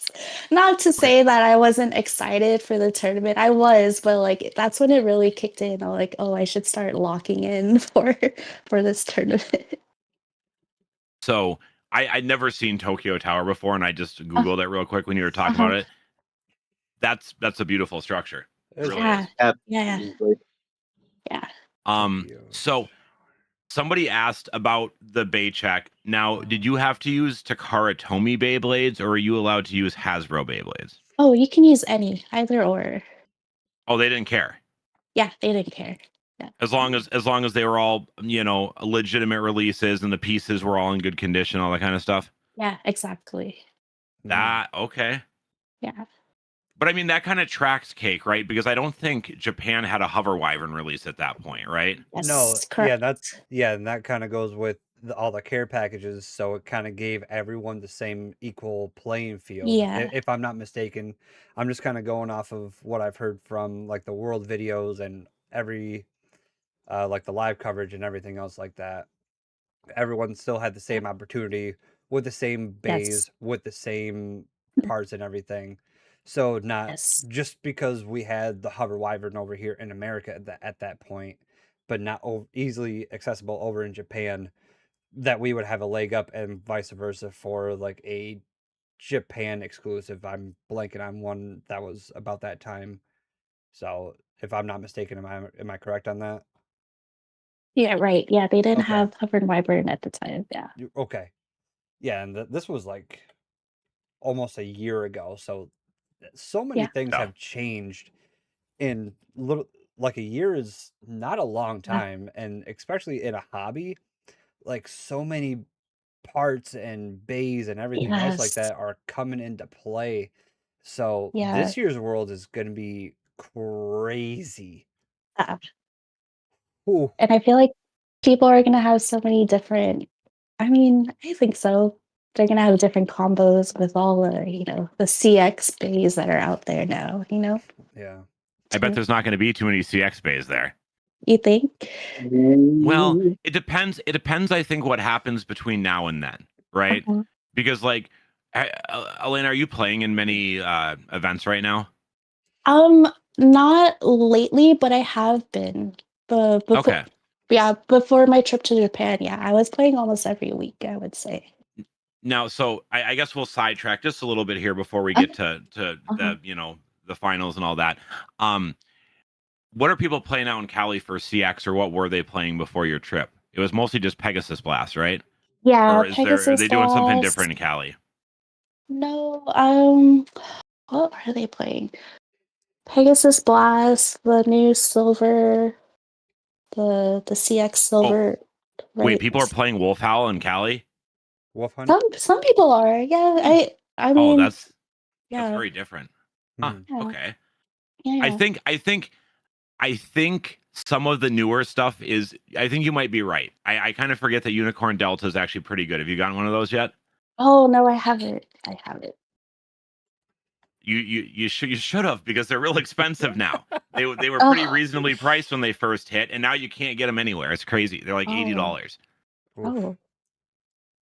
Not to say that I wasn't excited for the tournament. I was, but like that's when it really kicked in. I'm like, oh, I should start locking in for this tournament. So I'd never seen Tokyo Tower before, and I just Oh, Googled it real quick when you were talking uh-huh. about it. That's a beautiful structure. It It's really is. Yeah, yeah, Absolutely. yeah. Tokyo. So somebody asked about the Baycheck. Now, did you have to use Takara Tomy Beyblades, or are you allowed to use Hasbro Beyblades? Oh, you can use any, either or. Oh, they didn't care. Yeah, they didn't care. Yeah, As long as they were all, legitimate releases and the pieces were all in good condition, all that kind of stuff. yeah, exactly. That okay. Yeah. But I mean that kind of tracks Cake, right? Because I don't think Japan had a Hover Wyvern release at that point, right? No, Yes, yeah, correct. and that kind of goes with all the care packages, so it kind of gave everyone the same equal playing field. Yeah. If I'm not mistaken, I'm just kind of going off of what I've heard from like the world videos and every like the live coverage and everything else like that. Everyone still had the Yeah. same opportunity with the same Yes. bays, with the same parts and everything. So not Yes. just because we had the Hover Wyvern over here in America at that point, but not easily accessible over in Japan, that we would have a leg up and vice versa for like a Japan exclusive. I'm blanking on one that was about that time. So if I'm not mistaken, am I correct on that? Yeah, right. Yeah, they didn't Okay. have Hover and Wyvern at the time. Yeah. Okay. Yeah, and this was like almost a year ago. So many Yeah. things Yeah. have changed in little, like a year is not a long Yeah. time, and especially in a hobby, like so many parts and bays and everything else like Yes. that are coming into play. So Yeah. this year's world is going to be crazy. Uh, Ooh, And I feel like people are gonna have so many different. I mean, I think so. They're gonna have different combos with all the CX bays that are out there now. yeah. I bet there's not going to be too many CX bays there. You think? Well, it depends. It depends, I think, what happens between now and then, right? Uh-huh. Because, like, Elena, are you playing in many events right now? Not lately, but I have been. But before, Okay. yeah, before my trip to Japan, yeah, I was playing almost every week, I would say. Now, so I guess we'll sidetrack just a little bit here before we Uh, get to uh-huh. the finals and all that. What are people playing out in Cali for CX, or what were they playing before your trip? It was mostly just Pegasus Blast, right? Yeah, Or are Pegasus they doing something Blast. different in Cali? No, what are they playing? Pegasus Blast, the new silver, the CX Oh, silver, wait, right? people are playing Wolf Howl in Cali? Wolf Hunt? Some people are, yeah. Hmm. I Oh, mean, that's yeah, very different. Huh. Hmm. yeah, Okay. I yeah. think some of the newer stuff is. I think you might be right. I kind of forget that Unicorn Delta is actually pretty good. Have you gotten one of those yet? Oh no, I haven't. I haven't. You should have, because they're real expensive now. They were pretty Oh, reasonably priced when they first hit, and now you can't get them anywhere. It's crazy. They're like oh, $80. Oof. oh.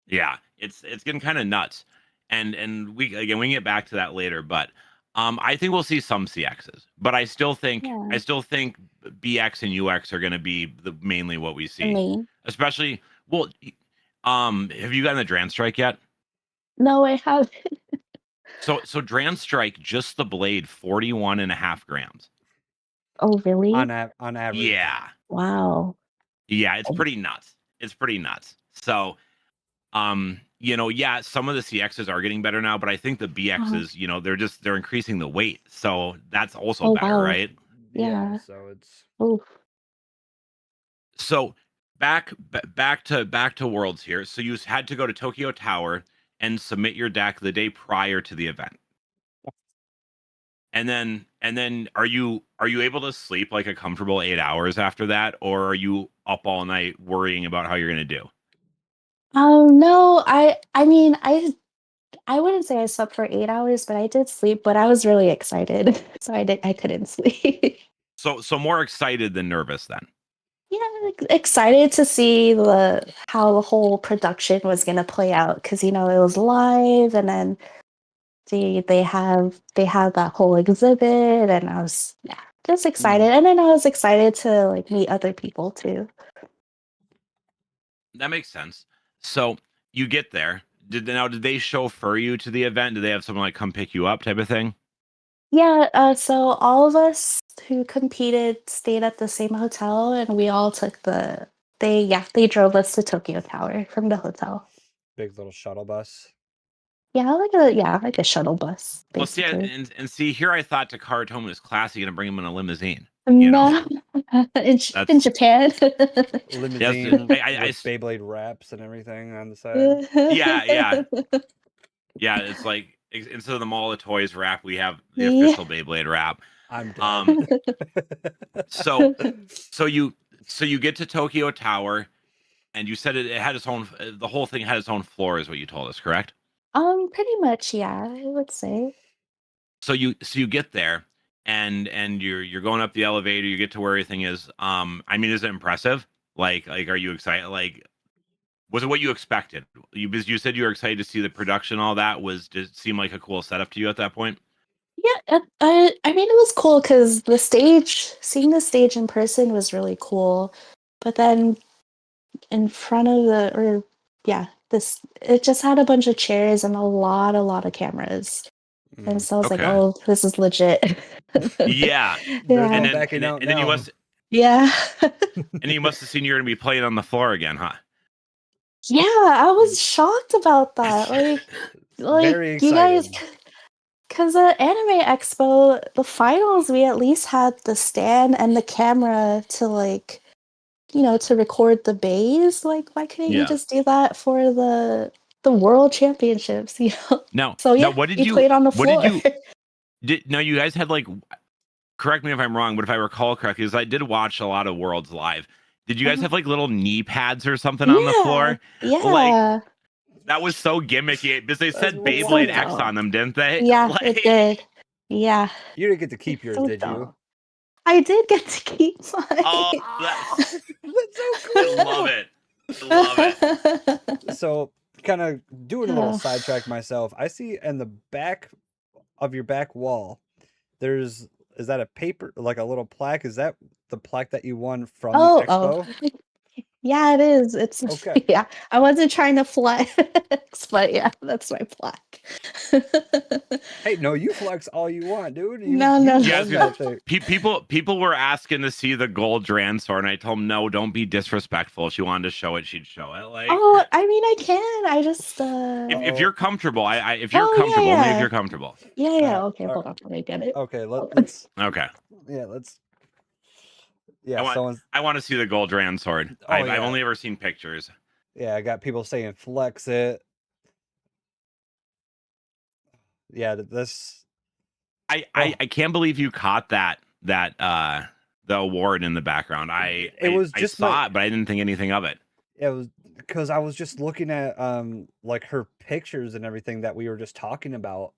Yeah, it's getting kind of nuts. And we can get back to that later, but I think we'll see some CXs, but Yeah, I still think BX and UX are going to be mainly what we the see. main. Especially, well, have you gotten the Dran Strike yet? No, I haven't. So Dran Strike, just the blade, 41.5 grams. Oh, really? On average. Yeah. Wow. Yeah, it's pretty nuts. It's pretty nuts. So, yeah, some of the CXs are getting better now, but I think the Uh, BXs, they're increasing the weight. So that's also oh, better, wow. right? Yeah, Yeah. so it's Oh, So back to Worlds here. So you had to go to Tokyo Tower and submit your deck the day prior to the event. And then are you able to sleep like a comfortable 8 hours after that, or are you up all night worrying about how you're gonna do? no, I mean, I wouldn't say I slept for 8 hours, but I did sleep, but I was really excited. So I couldn't sleep. So more excited than nervous then. Yeah, excited to see how the whole production was gonna play out because it was live, and then they have that whole exhibit, and I was just excited, and then I was excited to like meet other people too. That makes sense. So you get there. Did they chauffeur you to the event? Did they have someone like come pick you up type of thing? Yeah, so all of us who competed stayed at the same hotel, and we all took they drove us to Tokyo Tower from the hotel. big little shuttle bus. Like a shuttle bus, Well, see, basically. and see, here I thought Takara was classy, gonna bring him in a limousine. No, in That's Japan. yes. Limousine with Beyblade wraps and everything on the side. Yeah. It's like instead of the Mall of Toys wrap, we have the Yeah. official Beyblade wrap. I'm dead. So so you get to Tokyo Tower, and you said it had its own. The whole thing had its own floor, is what you told us, correct? Pretty much, yeah, I would say. So you get there, and you're going up the elevator. You get to where everything is. I mean, is it impressive? Like, are you excited? Like, was it what you expected? Because you said you were excited to see the production. All that did it seem like a cool setup to you at that point? Yeah, I mean, it was cool because seeing the stage in person was really cool. But then in front of it just had a bunch of chairs and a lot of cameras. And so I was like, Okay. oh, this is legit. Yeah. There's And no Yeah. then backing out and then you now. must Yeah. and you must have seen you're gonna be playing on the floor again, huh? Yeah, I was shocked about that. Like Very you guys, excited. because at Anime Expo, the finals, we at least had the stand and the camera to like, to record the bays. Like, why couldn't you Yeah. just do that for the world championships? Now, So yeah, what did we you played on the what floor. did you no, you guys had like, correct me if I'm wrong, but if I recall correctly, because I did watch a lot of Worlds live. Did you guys have like little knee pads or something on the floor? Like, Yeah. that was so gimmicky because they That's said so Beyblade X dumb. on them, didn't they? Yeah, Like, it did. Yeah. You didn't get to keep yours, So did you? dumb. I did get to keep mine. oh, That's so I cool. love it. I love it. So, kind of doing a little Oh. sidetrack myself. I see in the back of your back wall, is that a paper, like a little plaque? Is that the plaque that you won from the expo? Yeah, it is. It's Okay. yeah. I wasn't trying to flex, but yeah, that's my plaque. Hey, no, you flex all you want, dude. No. You Yeah, won that thing. people were asking to see the gold Dran sword, and I told them no, don't be disrespectful. If she wanted to show it, she'd show it. Like, Oh, I mean, I can. I just if you're comfortable, if you're Oh, comfortable, yeah. only if you're comfortable. Yeah. Okay, all hold on. Let me get it. Okay, let's. Okay. Yeah, let's. Yeah, I want to see the gold Dran sword. Oh, I've yeah. only ever seen pictures. Yeah, I got people saying flex it. Yeah, this. I can't believe you caught that the award in the background. I saw it, but I didn't think anything of it. It was because I was just looking at like her pictures and everything that we were just talking about,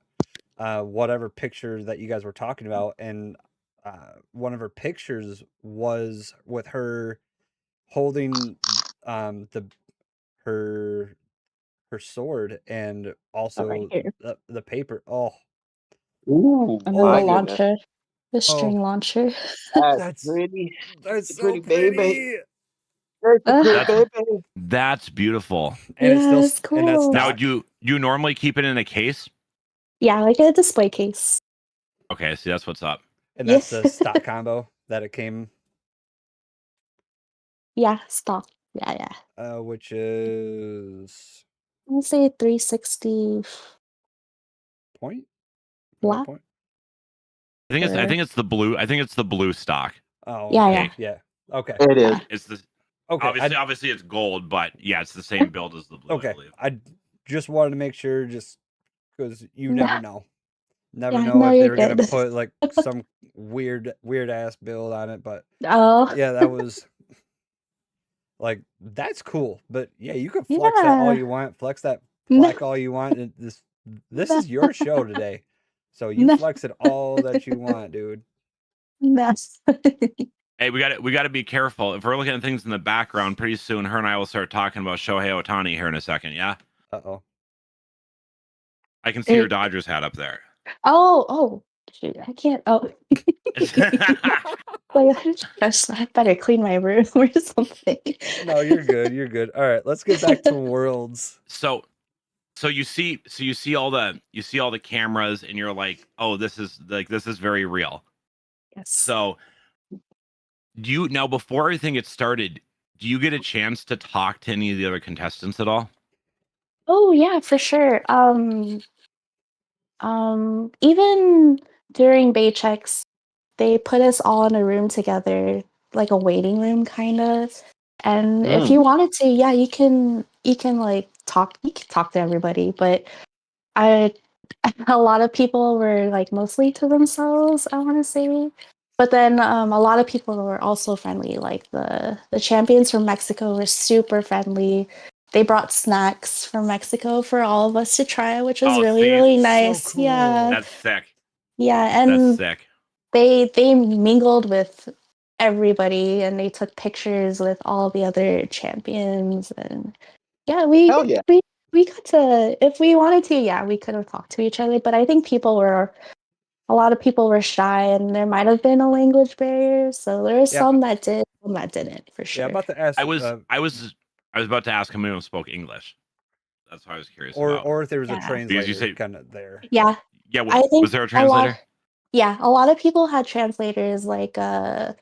whatever picture that you guys were talking about, and one of her pictures was with her holding her sword and also right here. the paper. Oh, Ooh, And Oh then my the goodness. launcher, the string launcher. That's pretty. that's so pretty pretty. baby. That's a pretty baby. That's beautiful. And Yeah, it's still it's and that's cool. Now, stock. do you normally keep it in a case? Yeah, like a display case. Okay, see, that's what's up. And that's Yeah. the stock combo that it came, Yeah, stock. Yeah. which is I'm gonna say 360 point. flat. Point. I think it's the blue. I think it's the blue stock. Oh, Yeah, okay. yeah. Okay. It is. It's the Okay. obviously it's gold, but yeah, it's the same build as the blue. Okay. I believe. I just wanted to make sure, just because you Nah. never know. Never Yeah, know no, if they you're were gonna good. put like some weird ass build on it, but Oh. yeah, that was like that's cool. But yeah, you can flex that all Yeah. you want, flex that No. plaque all you want. And this is your show today, so you No. flex it all that you want, dude. Mess. Hey, we got to be careful. If we're looking at things in the background, pretty soon her and I will start talking about Shohei Ohtani here in a second. Yeah, Uh-oh. I can see your Dodgers hat up there. Oh, shoot, I can't. Oh, like, I better clean my room or something. No, you're good. You're good. All right, let's get back to Worlds. So you see all the cameras, and you're like, oh, this is very real. Yes. So now, before everything gets started, do you get a chance to talk to any of the other contestants at all? Oh yeah, for sure. Even during bay checks, they put us all in a room together, like a waiting room kind of. And if you wanted to, yeah, you can like talk. You can talk to everybody, but a lot of people were like mostly to themselves, I want to say. But then a lot of people were also friendly. Like the champions from Mexico were super friendly. They brought snacks from Mexico for all of us to try, which was really so nice. cool. Yeah. That's sick. Yeah, and That's sick. they mingled with everybody and they took pictures with all the other champions, and yeah, we Hell yeah. we got to, if we wanted to, yeah, we could have talked to each other, but I think a lot of people were shy and there might have been a language barrier, so there were some that did, some that didn't, for sure. Yeah, I'm about to ask. I was about to ask him who spoke English. That's what I was curious about. Or if there was a Yeah. translator Because you say- kind of there. Yeah, Yeah, I think was there a translator? a lot of people had translators, like the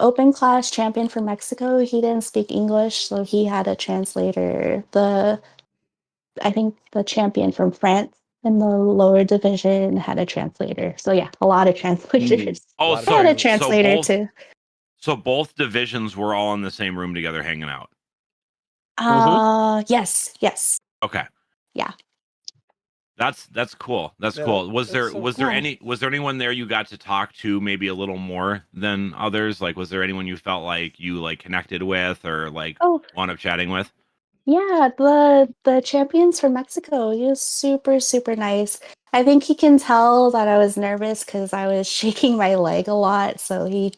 open class champion from Mexico, he didn't speak English, so he had a translator. I think the champion from France in the lower division had a translator. So yeah, a lot of translators. Oh, A lot of I had a translations. translator too. So both divisions were all in the same room together hanging out. Yes. Okay. Yeah. That's cool. That's Yeah, cool. Was that's there so was there cool. was there anyone there you got to talk to maybe a little more than others? Like, was there anyone you felt like you like connected with or like Oh, wound up chatting with? yeah, the champions from Mexico. He was super, super nice. I think he can tell that I was nervous because I was shaking my leg a lot, so he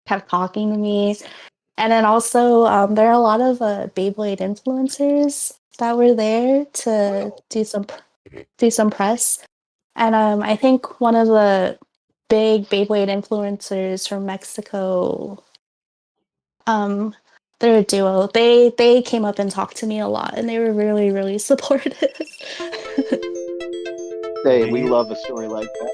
kept talking to me. And then also, there are a lot of Beyblade influencers that were there to do some press. And I think one of the big Beyblade influencers from Mexico, they're a duo. They came up and talked to me a lot, and they were really, really supportive. Hey, Do we you? love a story like that.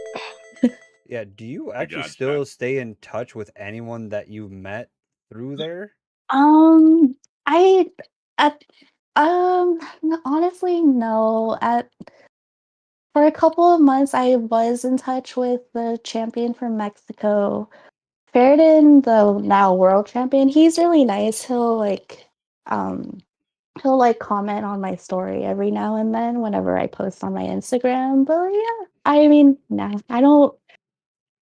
Yeah. Do you We actually got still stay in touch with anyone that you met through there? um, I at honestly no. For a couple of months, I was in touch with the champion from Mexico. Ferdin, the now world champion, he's really nice. Um, he'll like comment on my story every now and then whenever I post on my Instagram. But yeah, I mean, nah, I don't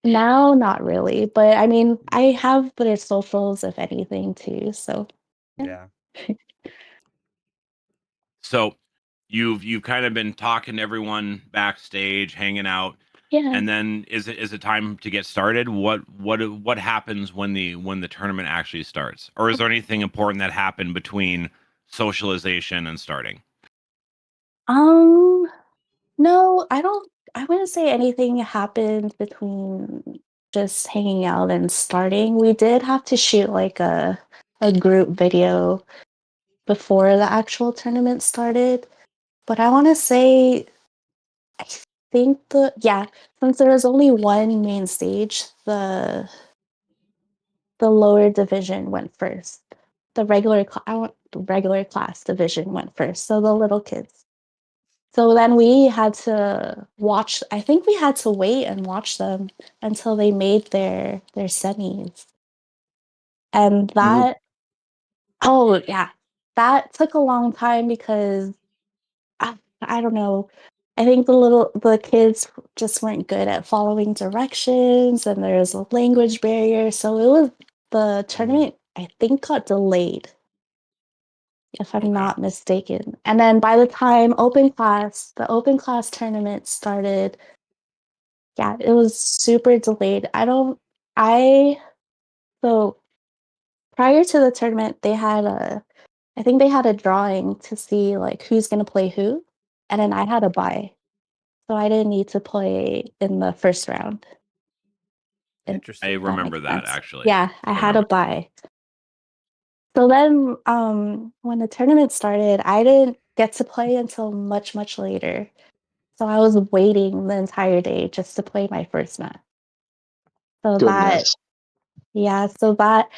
now, not really. But I mean, I have their socials if anything too. So yeah, Yeah. So you've kind of been talking to everyone backstage, hanging out, yeah. and then is it time to get started? What happens when the tournament actually starts? Or is there anything important that happened between socialization and starting? Um, no, I don't. I wouldn't say anything happened between just hanging out and starting. We did have to shoot like a group video before the actual tournament started. But I want to say, I think since there was only one main stage, the lower division went first. The regular class division went first. So the little kids. So then we had to watch. I think we had to wait and watch them until they made their semis, and Mhm. that oh yeah, that took a long time because I don't know. I think the kids just weren't good at following directions, and there's a language barrier. So the Mm. tournament. I think got delayed, if I'm Okay. not mistaken. And then by the time the open class tournament started, yeah, it was super delayed. I so prior to the tournament, I think they had a drawing to see like who's gonna play who, and then I had a bye. So I didn't need to play in the first round, if I Interesting. that remember makes that sense. actually. Yeah, I I had a remember. bye. So then, when the tournament started, I didn't get to play until much, much later. So I was waiting the entire day just to play my first match. So Goodness. yeah, so that,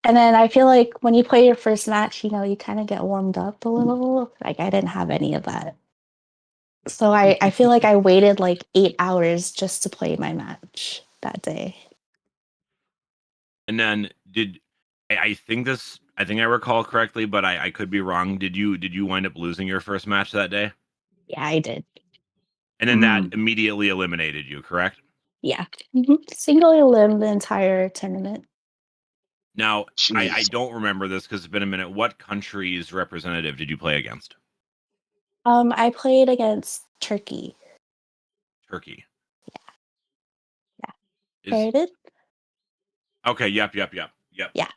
and then I feel like when you play your first match, you kind of get warmed up a little. Like I didn't have any of that. So I feel like I waited like 8 hours just to play my match that day. And then I think I recall correctly, but I could be wrong. Did you wind up losing your first match that day? Yeah, I did. And then that Mm. immediately eliminated you, correct? Yeah. Single elim the entire tournament. Now, I Jeez. don't remember this because it's been a minute. What country's representative did you play against? I played against Turkey. Turkey. Yeah. Is Paired. okay, yep. Yeah. Yeah.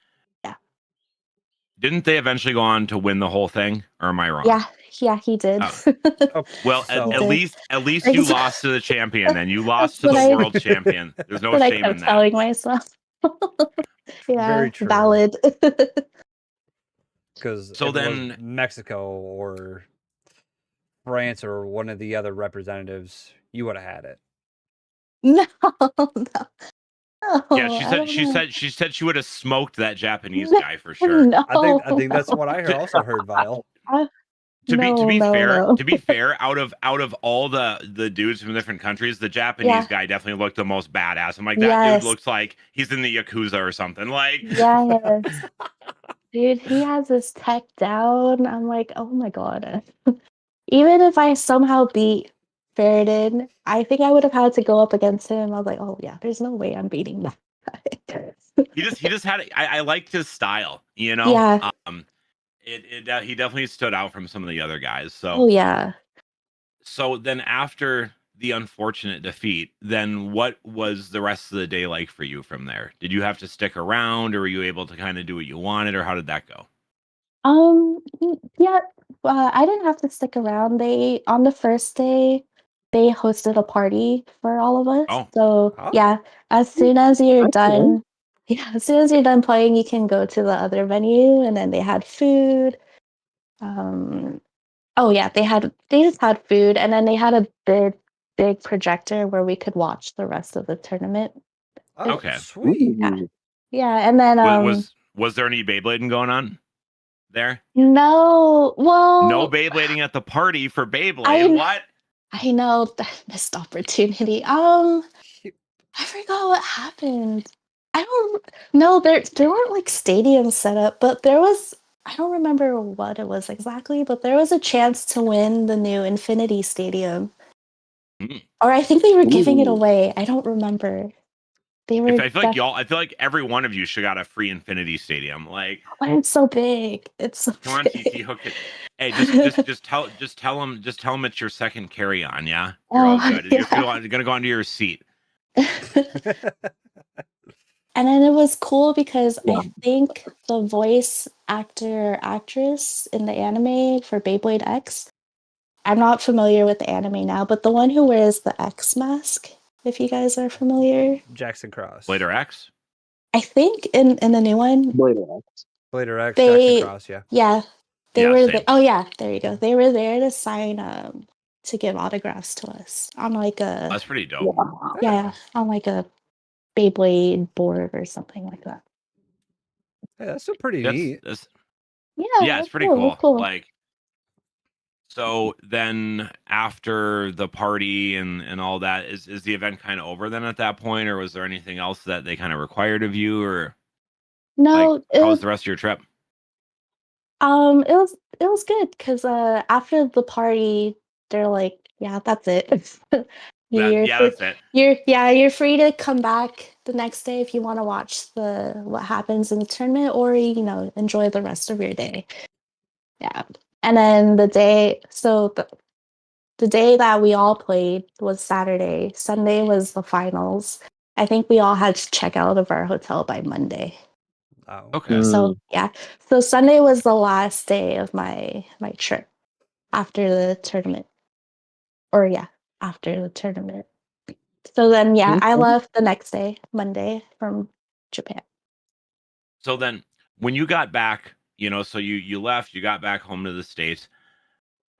Didn't they eventually go on to win the whole thing? Or am I wrong? Yeah. Yeah, he did. Oh, Okay. well, He at So did. least you Ex- lost to the champion then. You lost That's to what the I world champion. There's no what I shame in kept that. telling myself. Yeah, very true. valid. Because So if it was then Mexico or France or one of the other representatives, you would have had it. No, no, yeah, no, I don't know. she said she would have smoked that Japanese guy for sure. No, I think that's no. what I heard. Also heard, Vile. I, to be fair, out of all the dudes from different countries, the Japanese guy definitely looked the most badass. I'm like, that dude looks like he's in the Yakuza or something. Like, yes, dude, he has his tech down. I'm like, oh my god. Even if I somehow beat Ferritin, I think I would have had to go up against him. I was like, oh yeah, there's no way I'm beating that guy. he just had. I liked his style. You know. Yeah. He definitely stood out from some of the other guys. Oh yeah. So then after the unfortunate defeat, then what was the rest of the day like for you from there? Did you have to stick around, or were you able to kind of do what you wanted, or how did that go? Yeah, I didn't have to stick around. They on the first day, they hosted a party for all of us. Oh. So Huh? yeah, as soon as you're Okay. done, as soon as you're done playing, you can go to the other venue, and then they had food. Oh yeah, they just had food, and then they had a big projector where we could watch the rest of the tournament. Oh, Okay. sweet. Yeah, and then Was there any Beyblading going on there? no, well, No Beyblading at the party for Beyblade. What? I know, that missed opportunity. I forgot what happened. I don't know. There weren't like stadiums set up, but there was. I don't remember what it was exactly, but there was a chance to win the new Infinity Stadium. Or I think they were giving it away. I don't remember. They were. I feel like every one of you should got a free Infinity Stadium. Like, But it's so big. It's so come on, big. TT, hook it. Hey, just tell them it's your second carry on. Yeah, you're all good. Yeah. You're gonna go onto your seat. And then it was cool because I think the voice actor or actress in the anime for Beyblade X, I'm not familiar with the anime now, but the one who wears the X mask, if you guys are familiar. Jackson Cross. Blader X? I think in the new one. Blader X. Blader X, Jackson Cross, yeah. Yeah. They Yeah, were same. oh yeah, there you go. They were there to sign to give autographs to us on like a That's pretty dope. yeah, on like a Beyblade board or something like that. Hey, that's still pretty neat. Yeah, It's pretty cool. Like, so then after the party and all that, is the event kind of over then at that point, or was there anything else that they kind of required of you, or no, like, how was the rest of your trip? it was good because after the party, they're like, yeah, that's it. That's it. You're free to come back the next day if you want to watch what happens in the tournament, or enjoy the rest of your day. Yeah, and then the day that we all played was Saturday. Sunday was the finals. I think we all had to check out of our hotel by Monday. Oh. Okay. So yeah, so Sunday was the last day of my trip after the tournament. After the tournament. So then, I left the next day, Monday, from Japan. So then, when you got back, so you left, you got back home to the States.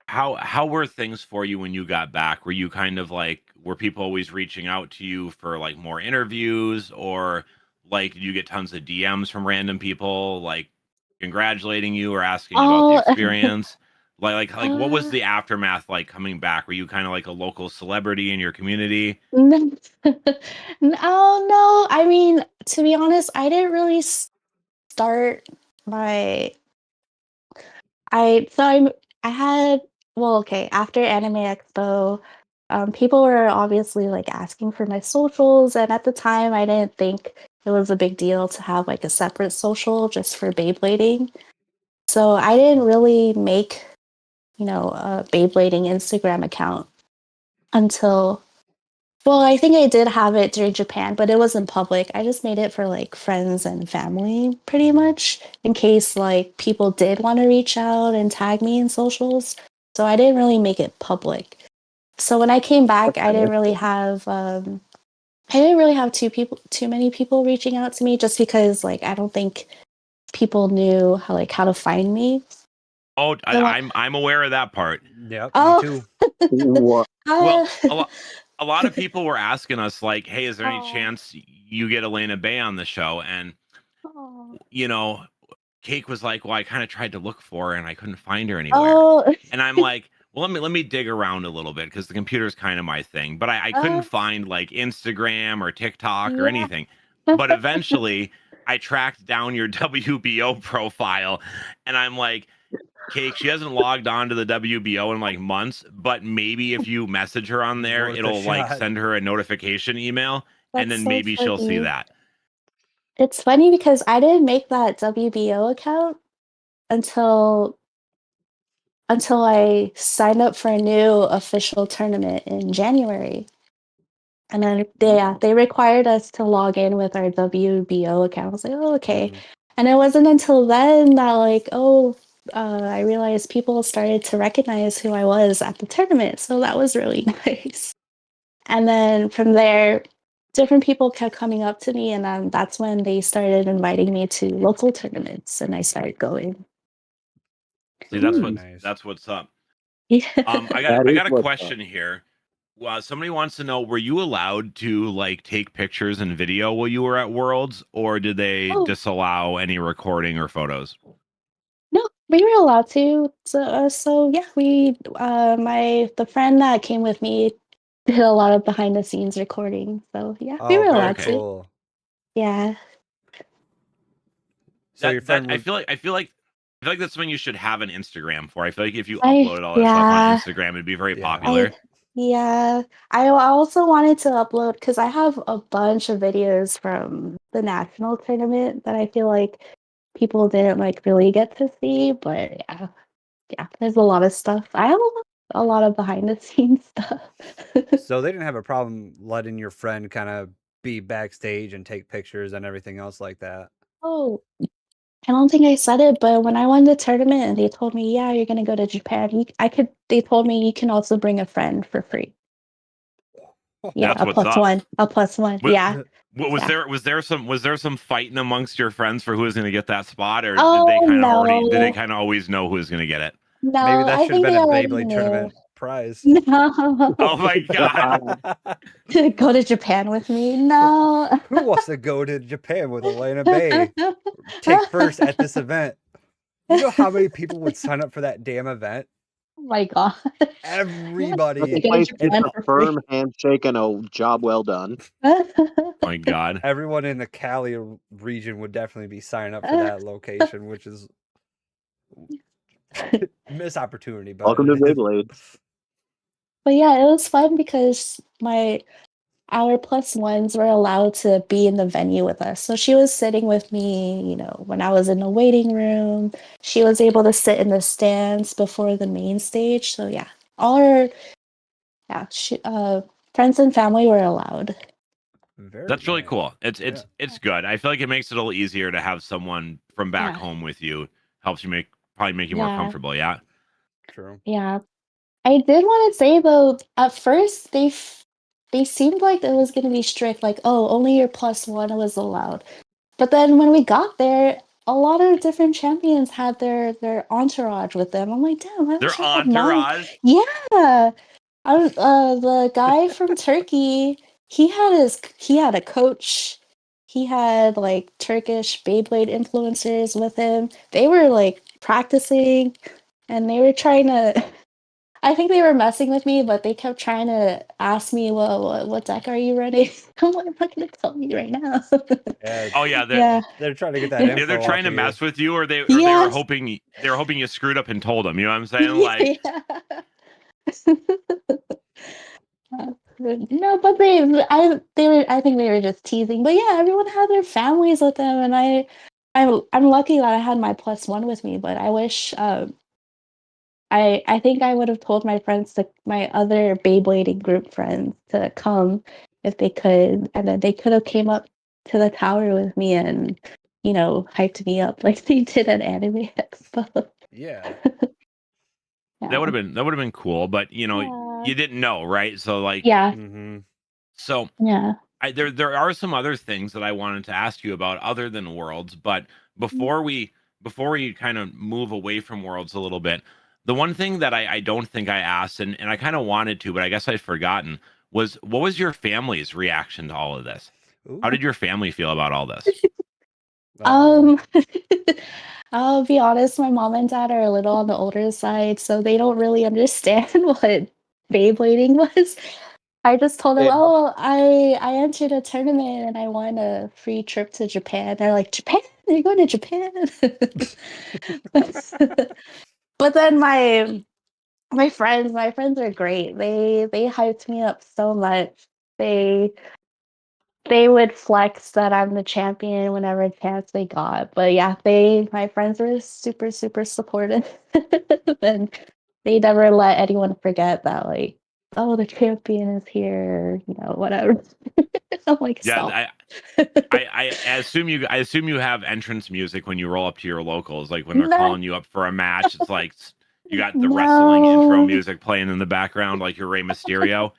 How were things for you when you got back? Were you kind of like, were people always reaching out to you for like more interviews, or like did you get tons of DMs from random people like congratulating you or asking about the experience? Like what was the aftermath like coming back? Were you kind of like a local celebrity in your community? No, no. I mean, to be honest, I didn't really start my. After Anime Expo, people were obviously like asking for my socials, and at the time, I didn't think it was a big deal to have like a separate social just for Beyblading. So I didn't really make, a Beyblading Instagram account until. Well, I think I did have it during Japan, but it wasn't public. I just made it for like friends and family, pretty much, in case like people did want to reach out and tag me in socials. So I didn't really make it public. So when I came back, I didn't really have too many people reaching out to me, just because like I don't think people knew how to find me. Oh, I'm aware of that part. Yep, Oh. me too. Well, a lot of people were asking us like, "Hey, is there any chance you get Elenabey on the show?" And Cake was like, well, I kind of tried to look for her and I couldn't find her anywhere. Oh, And I'm like, well, let me dig around a little bit because the computer is kind of my thing. But I couldn't find like Instagram or TikTok or yeah. anything. But eventually I tracked down your WBO profile and I'm like, Cake, she hasn't logged on to the WBO in like months, but maybe if you message her on there, Worth a it'll like shot. send her a notification email and That's then so maybe she'll see funny. that. It's funny because I didn't make that WBO account until I signed up for a new official tournament in January. And then they required us to log in with our WBO account. I was like, oh, okay. Mhm. And it wasn't until then that I realized people started to recognize who I was at the tournament. So that was really nice. And then from there, different people kept coming up to me, and then that's when they started inviting me to local tournaments, and I started going. See, that's Hmm. Nice. that's what's up. Yeah. I That is got a what's question here. Somebody wants to know: were you allowed to like take pictures and video while you were at Worlds, or did they Oh, disallow any recording or photos? no, we were allowed to. So yeah, the friend that came with me did a lot of behind the scenes recording. So yeah, we Oh, were very allowed Okay. to. cool. Yeah. So your That friend was I feel like that's something you should have an Instagram for. I feel like if you I uploaded all that stuff on yeah. Instagram, it'd be very Yeah. popular. I also wanted to upload because I have a bunch of videos from the national tournament that I feel like people didn't like really get to see. But yeah, there's a lot of stuff. I have a lot of behind the scenes stuff. so they didn't have a problem letting your friend kind of be backstage and take pictures and everything else like that. Oh, I don't think I said it, but when I won the tournament and they told me, yeah, you're gonna go to Japan, they told me you can also bring a friend for free. Yeah, That's what's up. a plus one. Wa- Yeah, yeah. was there some fighting amongst your friends for who was going to get that spot, or did they Oh kind of no, always know who was going to get it? Maybe no, that I should have think been they a already Beyblade knew. tournament prize. No, Oh my god! to go to Japan with me. No. Who wants to go to Japan with Elenabey? Take first at this event. You know how many people would sign up for that damn event? Oh my god. Everybody. Nothing To go to place just Japan a for free. firm handshake and a job well done. Oh my god! Everyone in the Cali region would definitely be signing up for that location, which is missed opportunity, but Welcome to Beyblade. But yeah, it was fun because our plus ones were allowed to be in the venue with us. So she was sitting with me, when I was in the waiting room. She was able to sit in the stands before the main stage. So yeah, all our friends and family were allowed. very That's really nice. cool. Yeah. It's good. I feel like it makes it a little easier to have someone from back Yeah. home with you. Helps you probably make you more Yeah. comfortable. Yeah. True. Yeah. I did want to say though, at first they seemed like it was going to be strict, like, oh, only your plus one was allowed. But then when we got there, a lot of different champions had their entourage with them. I'm like, damn, I Their wish I had mine. entourage. Yeah. The guy from Turkey, he had a coach. He had like Turkish Beyblade influencers with him. They were like practicing and they were trying to I think they were messing with me, but they kept trying to ask me, well, what deck are you running? I'm like, I'm not gonna tell you right now. Yeah. Oh yeah, Yeah. They're trying to get that info they're off trying to of you. mess with you, or they were Yes. hoping you screwed up and told them. You know what I'm saying? Like, Yeah. No, but I think they were just teasing. But yeah, everyone had their families with them, and I'm lucky that I had my plus one with me. But I wish I think I would have told my other Beyblading group friends to come if they could, and then they could have came up to the tower with me and hyped me up like they did at Anime Expo. Yeah. that Yeah. would have been cool, but Yeah. you didn't know, right? So like, Yeah. Mm-hmm. so Yeah. there are some other things that I wanted to ask you about other than Worlds, but before we kind of move away from Worlds a little bit, the one thing that I don't think I asked, and I kind of wanted to, but I guess I'd forgotten, was what was your family's reaction to all of this? How Ooh. did your family feel about all this? Um, I'll be honest, my mom and dad are a little on the older side, so they don't really understand what Beyblading was. I just told them, Yeah. "Oh, I entered a tournament and I won a free trip to Japan." They're like, "Japan? You're going to Japan?" But then my friends are great. They hyped me up so much. They they would flex that I'm the champion whenever chance they got. But yeah, my friends were super, super supportive. And they never let anyone forget that, like, oh, the champion is here, whatever. I'm like, Yeah, stop. I assume you have entrance music when you roll up to your locals, like when they're No, calling you up for a match. It's like you got the wrestling intro no, music playing in the background, like you're Rey Mysterio.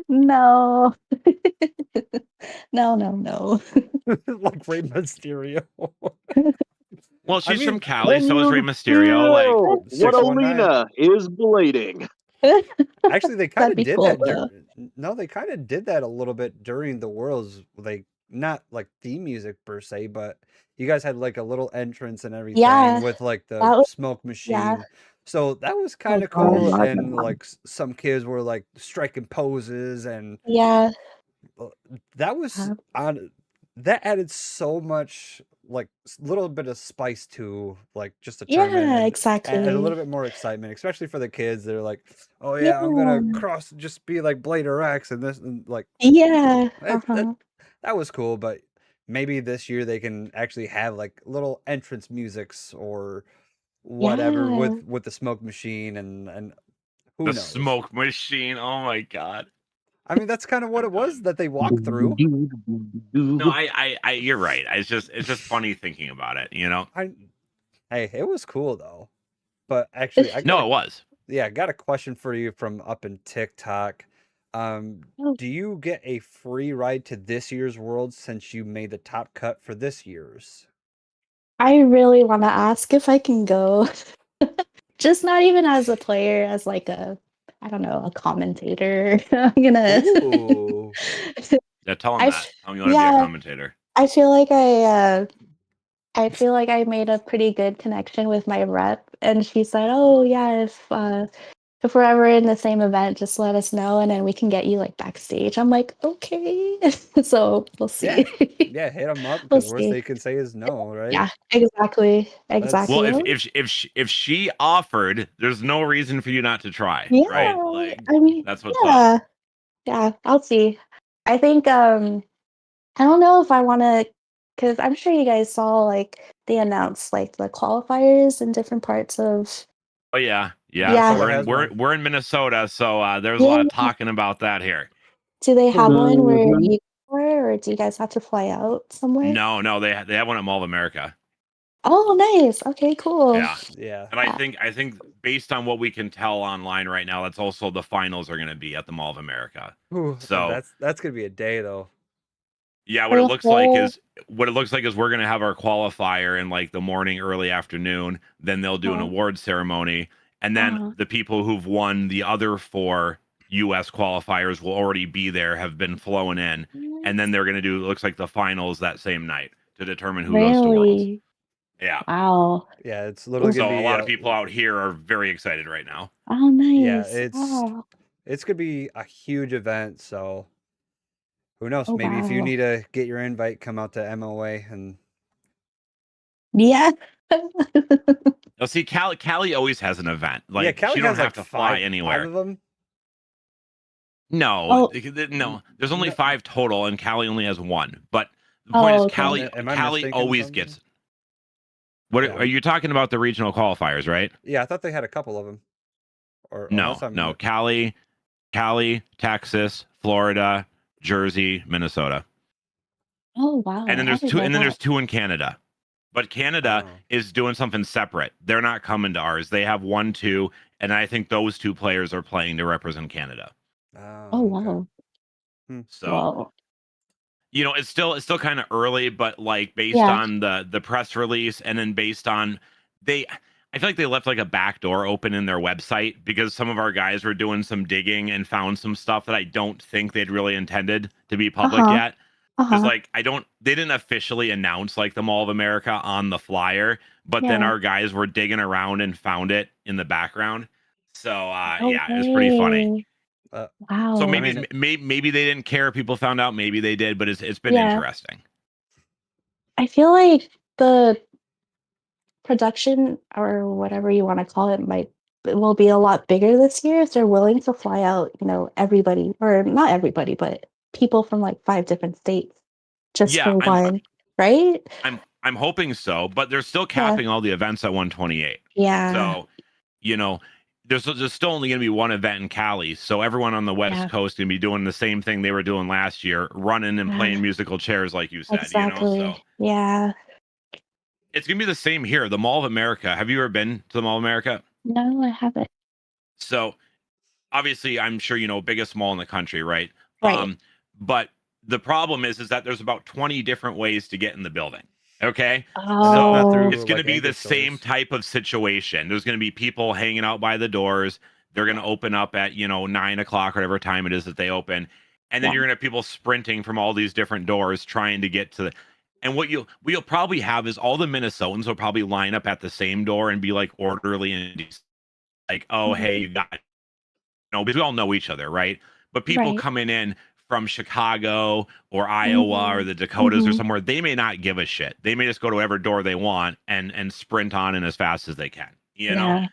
no. No, no, no. Like Rey Mysterio. Well, I she's from mean, Cali, so is Rey Mysterio. Like, What 619. Alina is blading. Actually, they kind That'd of be did cool that. though. No, they kind of did that a little bit during the Worlds. Like, not like theme music per se, but you guys had like a little entrance and everything Yeah, with like that the was smoke yeah. machine. So that was Oh kind of cool. god. And like some kids were like striking poses, and Yeah. uh, that was uh, on. That added so much, like little bit of spice to like just a tournament, Yeah, and a little exactly. bit more excitement, especially for the kids. They're like, "Oh Yeah. yeah, I'm gonna just be like Blader X," and this, and like Yeah. that that was cool. But maybe this year they can actually have like little entrance musics or whatever Yeah. with the smoke machine, and who the knows. smoke machine. Oh my god, I mean, that's kind of what I'm it was done. that they walked through. No, you're right. It's just funny thinking about it. You know? I Hey, it was cool though. But actually, No, it was. I got a question for you from up in TikTok. Oh, Do you get a free ride to this year's World since you made the top cut for this year's? I really want to ask if I can go. Just not even as a player, as like I don't know, a commentator. I'm gonna. Ooh. Yeah, tell him I that. f- Tell him you want to be a yeah, commentator. I feel like I made a pretty good connection with my rep, and she said, "Oh yeah, if we're ever in the same event, just let us know, and then we can get you like backstage." I'm like, okay. So we'll Yeah. see. Yeah, hit them up We'll because worst see. they can say is no, right? Yeah, exactly, That's Well, exactly. if she offered, there's no reason for you not to try, Yeah, right? Like I mean, that's what's up. yeah, yeah. I'll see. I think I don't know if I want to, because I'm sure you guys saw like they announced like the qualifiers in different parts of. Oh yeah, yeah. Yeah, Minnesota has one. We're in Minnesota, so there's a lot of yeah. talking about that here. Do they have one where Mhm. you go, or do you guys have to fly out somewhere? No, they have one at Mall of America. Oh, nice. Okay, cool. Yeah, Yeah. and Yeah. I think based on what we can tell online right now, that's also the finals are going to be at the Mall of America. Ooh, So that's gonna be a day though. yeah, For the whole. what it looks like is we're gonna have our qualifier in like the morning, early afternoon. Then they'll do an Uh, award ceremony, and then uh, the people who've won the other four U.S. qualifiers will already be there, have been flown in, and then they're gonna do it looks like the finals that same night to determine who goes to Worlds. really? Yeah, Wow. Yeah, it's literally Oof. gonna so a be lot of people out here are very excited right now. Oh, yeah, nice. Wow. it's gonna be a huge event, so who knows? Oh, Maybe if you wow. need to get your invite, come out to MOA and Yeah. Now, see, Cali always has an event. yeah, Like Cali she don't has have like to fly five anywhere. of them. No, Oh, no. There's only No, 5 total, and Cali only has 1. But the point oh, is, okay. am I Cali mistaken always something? gets. What Yeah, are you talking about? The regional qualifiers, right? yeah. I thought they had a couple of them, or unless No, I'm no. Cali, Texas, Florida, Jersey, Minnesota, Oh, and then wow. I there's didn't two. know And then that. there's 2 in Canada. But Canada oh is doing something separate. They're not coming to ours. They have 1, 2, and I think those 2 players are playing to represent Canada. Oh, oh okay. wow. Hmm. So Wow. it's still kind of early, but like based Yeah. on the press release, and then based on they I feel like they left like a back door open in their website because some of our guys were doing some digging and found some stuff that I don't think they'd really intended to be public Uh-huh. yet. Because Uh-huh. like they didn't officially announce like the Mall of America on the flyer, but then our guys were digging around and found it in the background. So yeah, it was pretty funny. Wow. So maybe they didn't care. People found out. Maybe they did, but it's been interesting. I feel like the production or whatever you want to call it will be a lot bigger this year if they're willing to fly out, everybody, or not everybody, but people from like 5 different states just for one, right? I'm hoping so, but they're still capping all the events at 128. Yeah. So, there's still only going to be one event in Cali, so everyone on the West Coast can be doing the same thing they were doing last year, running and playing musical chairs, like you said. Exactly. So yeah. It's gonna be the same here. The Mall of America. Have you ever been to the Mall of America? No, I haven't. So obviously, I'm sure biggest mall in the country, right? Right. But the problem is that there's about 20 different ways to get in the building. Okay. Oh. So it's going to be the same type of situation. There's going to be people hanging out by the doors. They're going to open up at 9 o'clock, whatever time it is that they open, and then you're going to have people sprinting from all these different doors trying to get to the. And what you'll probably have is all the Minnesotans will probably line up at the same door and be like orderly and like, oh hey, you got, because we all know each other, right? But people coming in from Chicago or Iowa or the Dakotas or somewhere, they may not give a shit. They may just go to whatever door they want and sprint on in as fast as they can, know?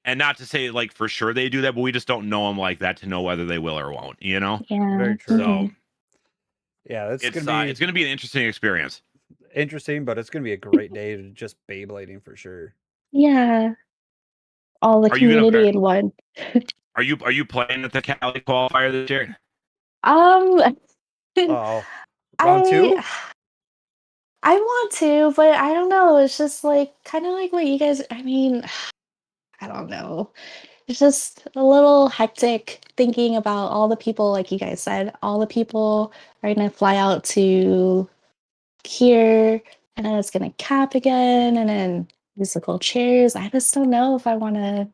And not to say like for sure they do that, but we just don't know them like that to know whether they will or won't, Yeah. Very true. So yeah, it's gonna be an interesting experience. Interesting, but it's gonna be a great day to just Beyblading for sure. Yeah. All the community in one. Are you playing at the Cali qualifier this year? Round 2? I want to, but I don't know. It's just like kind of like what you guys. I mean, I don't know. It's just a little hectic thinking about all the people, like you guys said, all the people are gonna fly out to here, and then it's gonna cap again, and then musical chairs. I just don't know if I want to.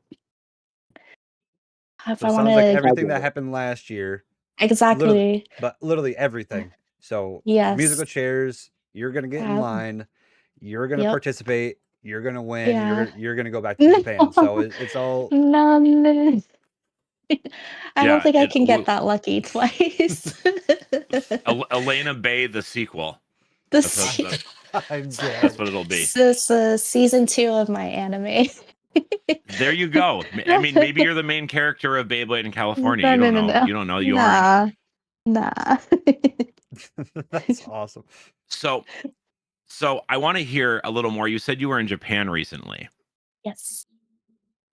Sounds like everything that happened last year. Exactly. Literally everything. So musical chairs, you're gonna get in line, you're gonna participate, you're gonna win, you're gonna go back to Japan. So it's all. No. I don't think I can get that lucky twice. Elenabey, the sequel. That's what it'll be. This is season 2 of my anime. There you go. I mean, maybe you're the main character of Beyblade in California. You don't know. You don't know. You aren't. Nah. That's awesome. So I want to hear a little more. You said you were in Japan recently. Yes.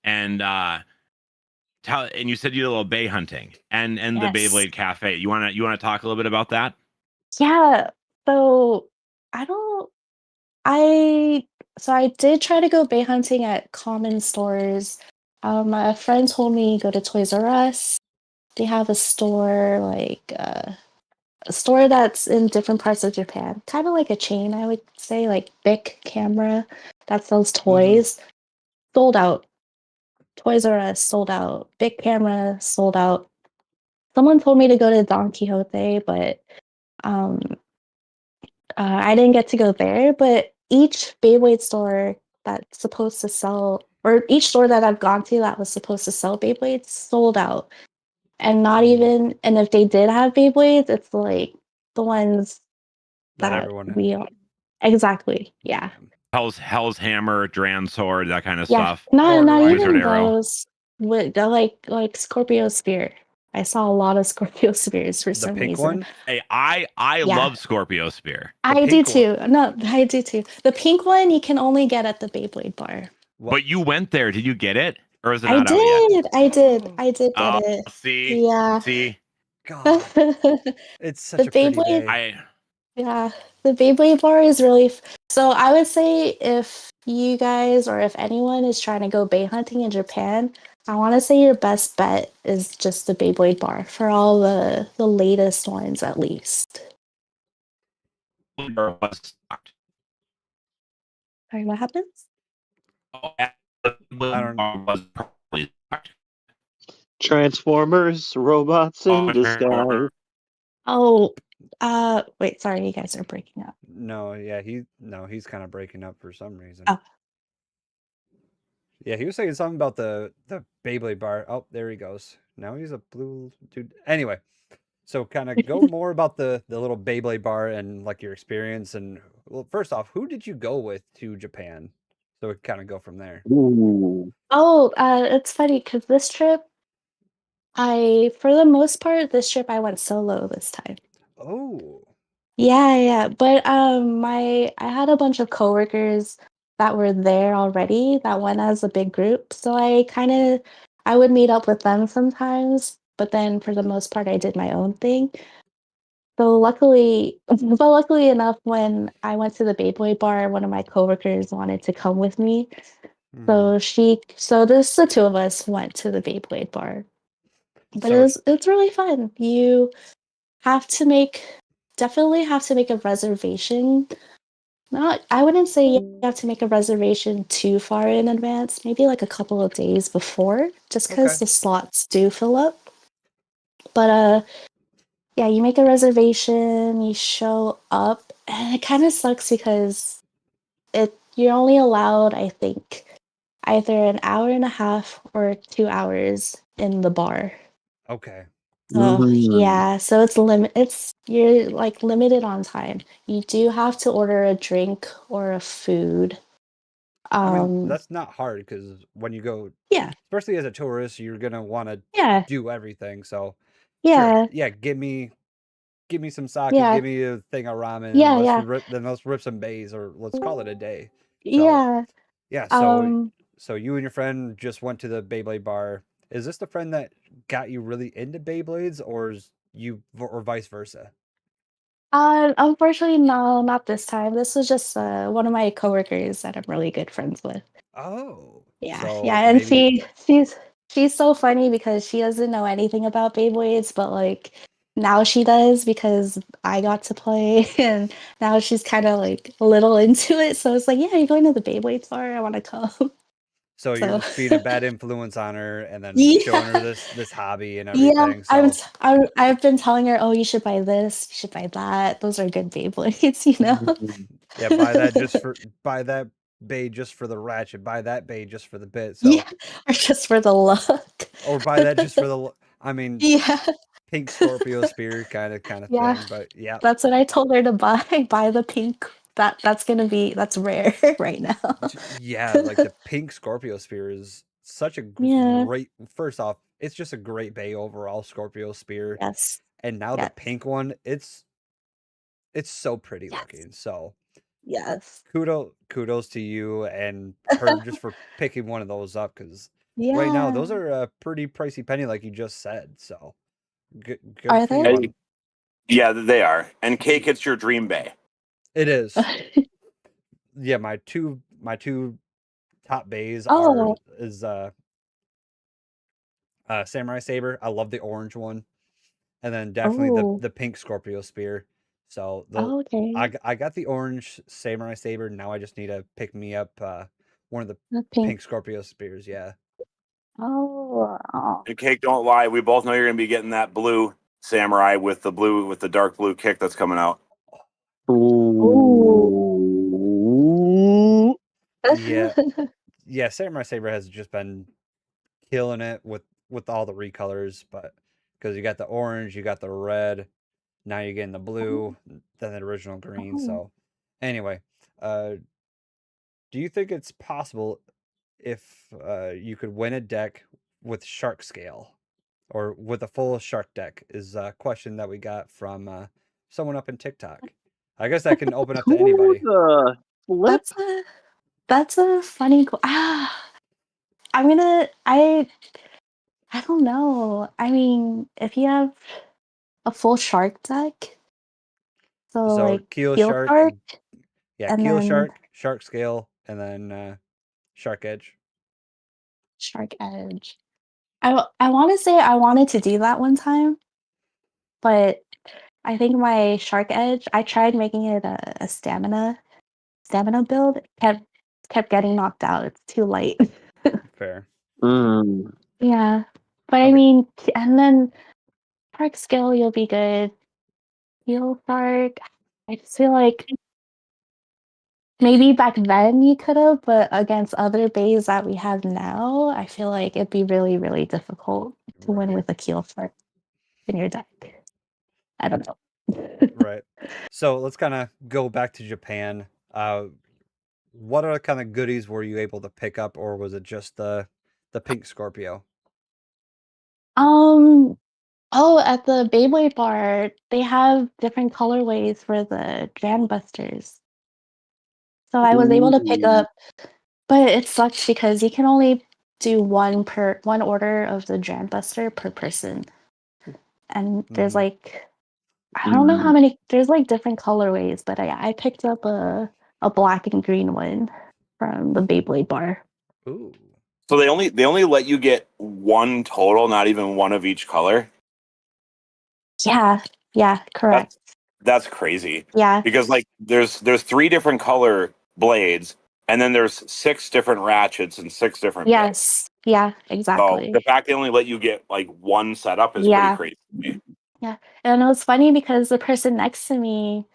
And you said you did a little bay hunting and the Beyblade Cafe. You want to talk a little bit about that? Yeah. So I did try to go bay hunting at common stores. A friend told me go to Toys R Us. They have a store a store that's in different parts of Japan, kind of like a chain, I would say, like Bic Camera that sells toys. Sold out. Toys R Us sold out. Bic Camera sold out. Someone told me to go to Don Quixote, but I didn't get to go there. But each Beyblade store that's supposed to sell, or each store that I've gone to that was supposed to sell Beyblades, sold out. And not even, and if they did have Beyblades, it's like the ones that everyone we all. Exactly, yeah. Hell's Hammer, Dran Sword, that kind of Yeah, stuff. not even those. With like Scorpio Spear. I saw a lot of Scorpio Spears for some reason. The pink one? Hey, I love Scorpio Spear. I do too. No, I do too. The pink one you can only get at the Beyblade bar. But you went there. Did you get it? Or is it I not out yet? I did get it. See? Yeah. See? God. It's such a pretty day. Yeah, the Beyblade bar is really. So I would say if you guys or if anyone is trying to go bay hunting in Japan, I want to say your best bet is just the Beyblade bar for all the latest ones, at least. Sorry, what happens? Transformers, robots in disguise. Oh, wait, sorry, you guys are breaking up. No, yeah, he's kind of breaking up for some reason. Oh. Yeah, he was saying something about the Beyblade bar. Oh, there he goes. Now he's a blue dude. Anyway, so kind of go more about the little Beyblade bar and like your experience. And well, first off, who did you go with to Japan? So we kind of go from there. Ooh. Oh, it's funny because this trip, for the most part, this trip I went solo this time. Oh, Yeah. But I had a bunch of coworkers that were there already that went as a big group. So I would meet up with them sometimes, but then for the most part I did my own thing. So luckily enough, when I went to the Beyblade bar, one of my coworkers wanted to come with me. mhm. So this the two of us went to the Beyblade bar. But So it's really fun. You have to definitely have to make a reservation. Not I wouldn't say you have to make a reservation too far in advance, maybe like a couple of days before, just okay, because the slots do fill up. But yeah, you make a reservation, you show up, and it kind of sucks because you're only allowed, I think, either an hour and a half or 2 hours in the bar. okay. So Mm. yeah, so you're like limited on time. You do have to order a drink or a food. I mean, Um, that's not hard because when you go, yeah, especially as a tourist, you're gonna want to yeah, do everything. So sure, yeah, yeah, give me some sake, yeah, give me a thing of ramen, and yeah, yeah, let's rip some bays, or let's call it a day. So yeah. yeah, Um, so you and your friend just went to the Beyblade bar. Is this the friend that got you really into Beyblades, or or vice versa? Unfortunately, no, not this time. This was just one of my coworkers that I'm really good friends with. Oh, Yeah, so yeah, and maybe she's so funny because she doesn't know anything about Beyblades, but like now she does because I got to play, and now she's kind of like a little into it. So it's like, yeah, you're going to the Beyblades bar. I want to come. so you're So just being a bad influence on her, and then showing her yeah, this hobby and yeah. everything. So I've been telling her, oh, you should buy this, you should buy that. Those are good Beyblades, you know. Mm. yeah, buy that bay just for the ratchet, buy that bay just for the bit. So Yeah, or just for the luck. or buy that just for I mean, Yeah, pink Scorpio spear kind of yeah. thing. But yeah, That's what I told her to buy. Buy the pink. That's rare right now. yeah, like the pink Scorpio spear is such a Yeah. great. First off, it's just a great bay overall Scorpio spear, Yes. and now the Yes. pink one, it's so pretty Yes. looking. So Yes. kudos to you and her just for picking one of those up because right now Yeah. those are a pretty pricey penny, like you just said. So good Are for they? you Hey, on yeah, they are. And Cake, it's your dream bay. it is. Yeah, my two top bays are Oh. is Samurai Saber. I love the orange one, and then definitely Oh. the pink Scorpio spear. So Okay. I got the orange Samurai Saber. Now I just need to pick me up one of the The pink. pink Scorpio spears. Yeah, Oh. And Cake, don't lie. We both know you're going to be getting that blue samurai with the dark blue kick that's coming out. Oh. Ooh. yeah, yeah. Samurai Saber has just been killing it with all the recolors, but because you got the orange, you got the red, now you're getting the blue, then the original green. Oh. So anyway, uh, do you think it's possible if you could win a deck with shark scale or with a full shark deck is a question that we got from someone up in TikTok. I guess that can open up to Who anybody. the flip? That's a funny. I'm gonna. I don't know. I mean, if you have a full shark deck, so So like keel heel shark, shark, yeah, and keel then shark, shark scale, and then shark edge. shark edge. I want to say I wanted to do that one time, but I think my shark edge. I tried making it a stamina build. Kept getting knocked out. It's too light. Fair. Mm. Yeah, but I Okay. mean, and then shark scale, you'll be good. Heel Shark. I just feel like maybe back then you could have, but against other bays that we have now, I feel like it'd be really, really difficult to win Right. with a Keel Shark in your deck. I don't know. Right. So let's kind of go back to Japan. What other kind of goodies were you able to pick up, or was it just the pink Scorpio? Oh, at the Beyblade bar, they have different colorways for the Jam Busters. So I was able to pick Ooh. up, but it sucks because you can only do one order of the Jam Buster per person. And there's Mhm. like I don't know how many there's like different colorways, but I picked up a black and green one from the Beyblade bar. Ooh. So they only let you get one total, not even one of each color. Yeah, correct. That's crazy. Yeah. Because like there's 3 different color blades, and then there's 6 different ratchets and 6 different bits. Yes. Yeah, So the exactly. fact they only let you get like one setup is pretty Yeah. crazy to me. Yeah. And it was funny because the person next to me,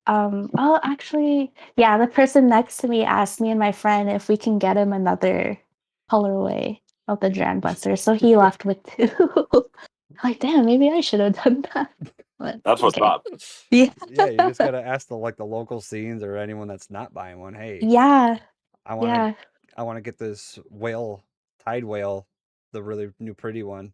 actually, yeah, the person next to me asked me and my friend if we can get him another colorway of the Jam Buster. So he left with 2. Like, damn, maybe I should have done that. But That's what's okay. up. Yeah. Yeah, you just gotta ask the local scenes or anyone that's not buying one. Hey, Yeah. I wanna Yeah. I wanna get this tide whale, the really new pretty one.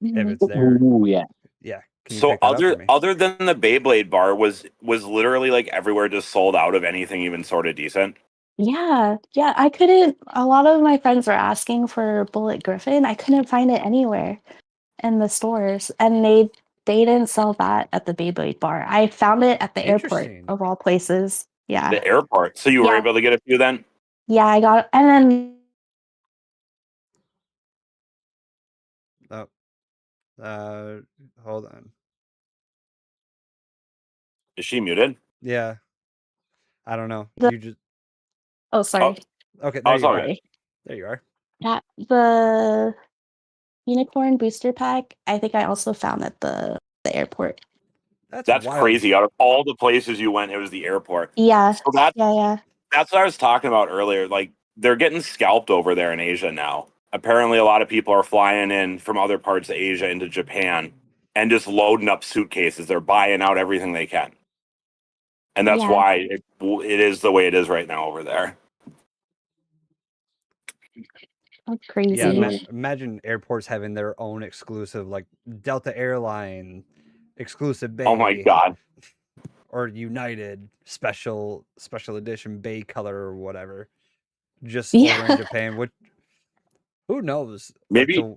If Mhm. it's there, Ooh, yeah. yeah. Can you So pick that up for me? other than the Beyblade bar was literally like everywhere just sold out of anything even sort of decent. Yeah. Yeah. I couldn't a lot of my friends were asking for Bullet Griffin. I couldn't find it anywhere in the stores. And they didn't sell that at the Beyblade bar. I found it at the airport Interesting. of all places. Yeah. The airport. So you were Yeah. able to get a few then? Yeah, I got and then Oh, uh, hold on. Is she muted? Yeah, I don't know. the You just oh Oh, sorry. okay. I There was you all are. good. Sorry. There you are. Yeah. The unicorn booster pack, I think I also found at the airport. That's That's wild. crazy. Out of all the places you went, it was the airport. Yeah. So that's Yeah. that's what I was talking about earlier. Like they're getting scalped over there in Asia now. Apparently, a lot of people are flying in from other parts of Asia into Japan and just loading up suitcases. They're buying out everything they can, and that's Yeah. why it is the way it is right now over there. That's Yeah, crazy. imagine airports having their own exclusive, like Delta Airline exclusive Oh my bay god! or United special edition bay color or whatever, just over in Yeah. Japan. Which who knows? Like Maybe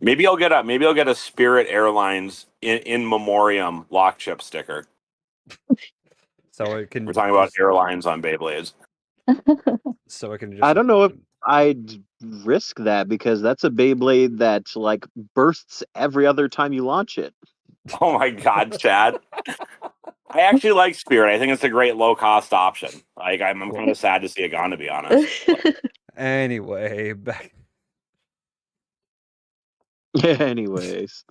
maybe I'll get a Spirit Airlines in memoriam lock chip sticker. so it We're can talking about just airlines on Beyblades. I don't know if I'd risk that because that's a Beyblade that like bursts every other time you launch it. Oh my god, Chad! I actually like Spirit. I think it's a great low cost option. Like I'm kind of sad to see it gone, to be honest. Anyway, back. Anyways,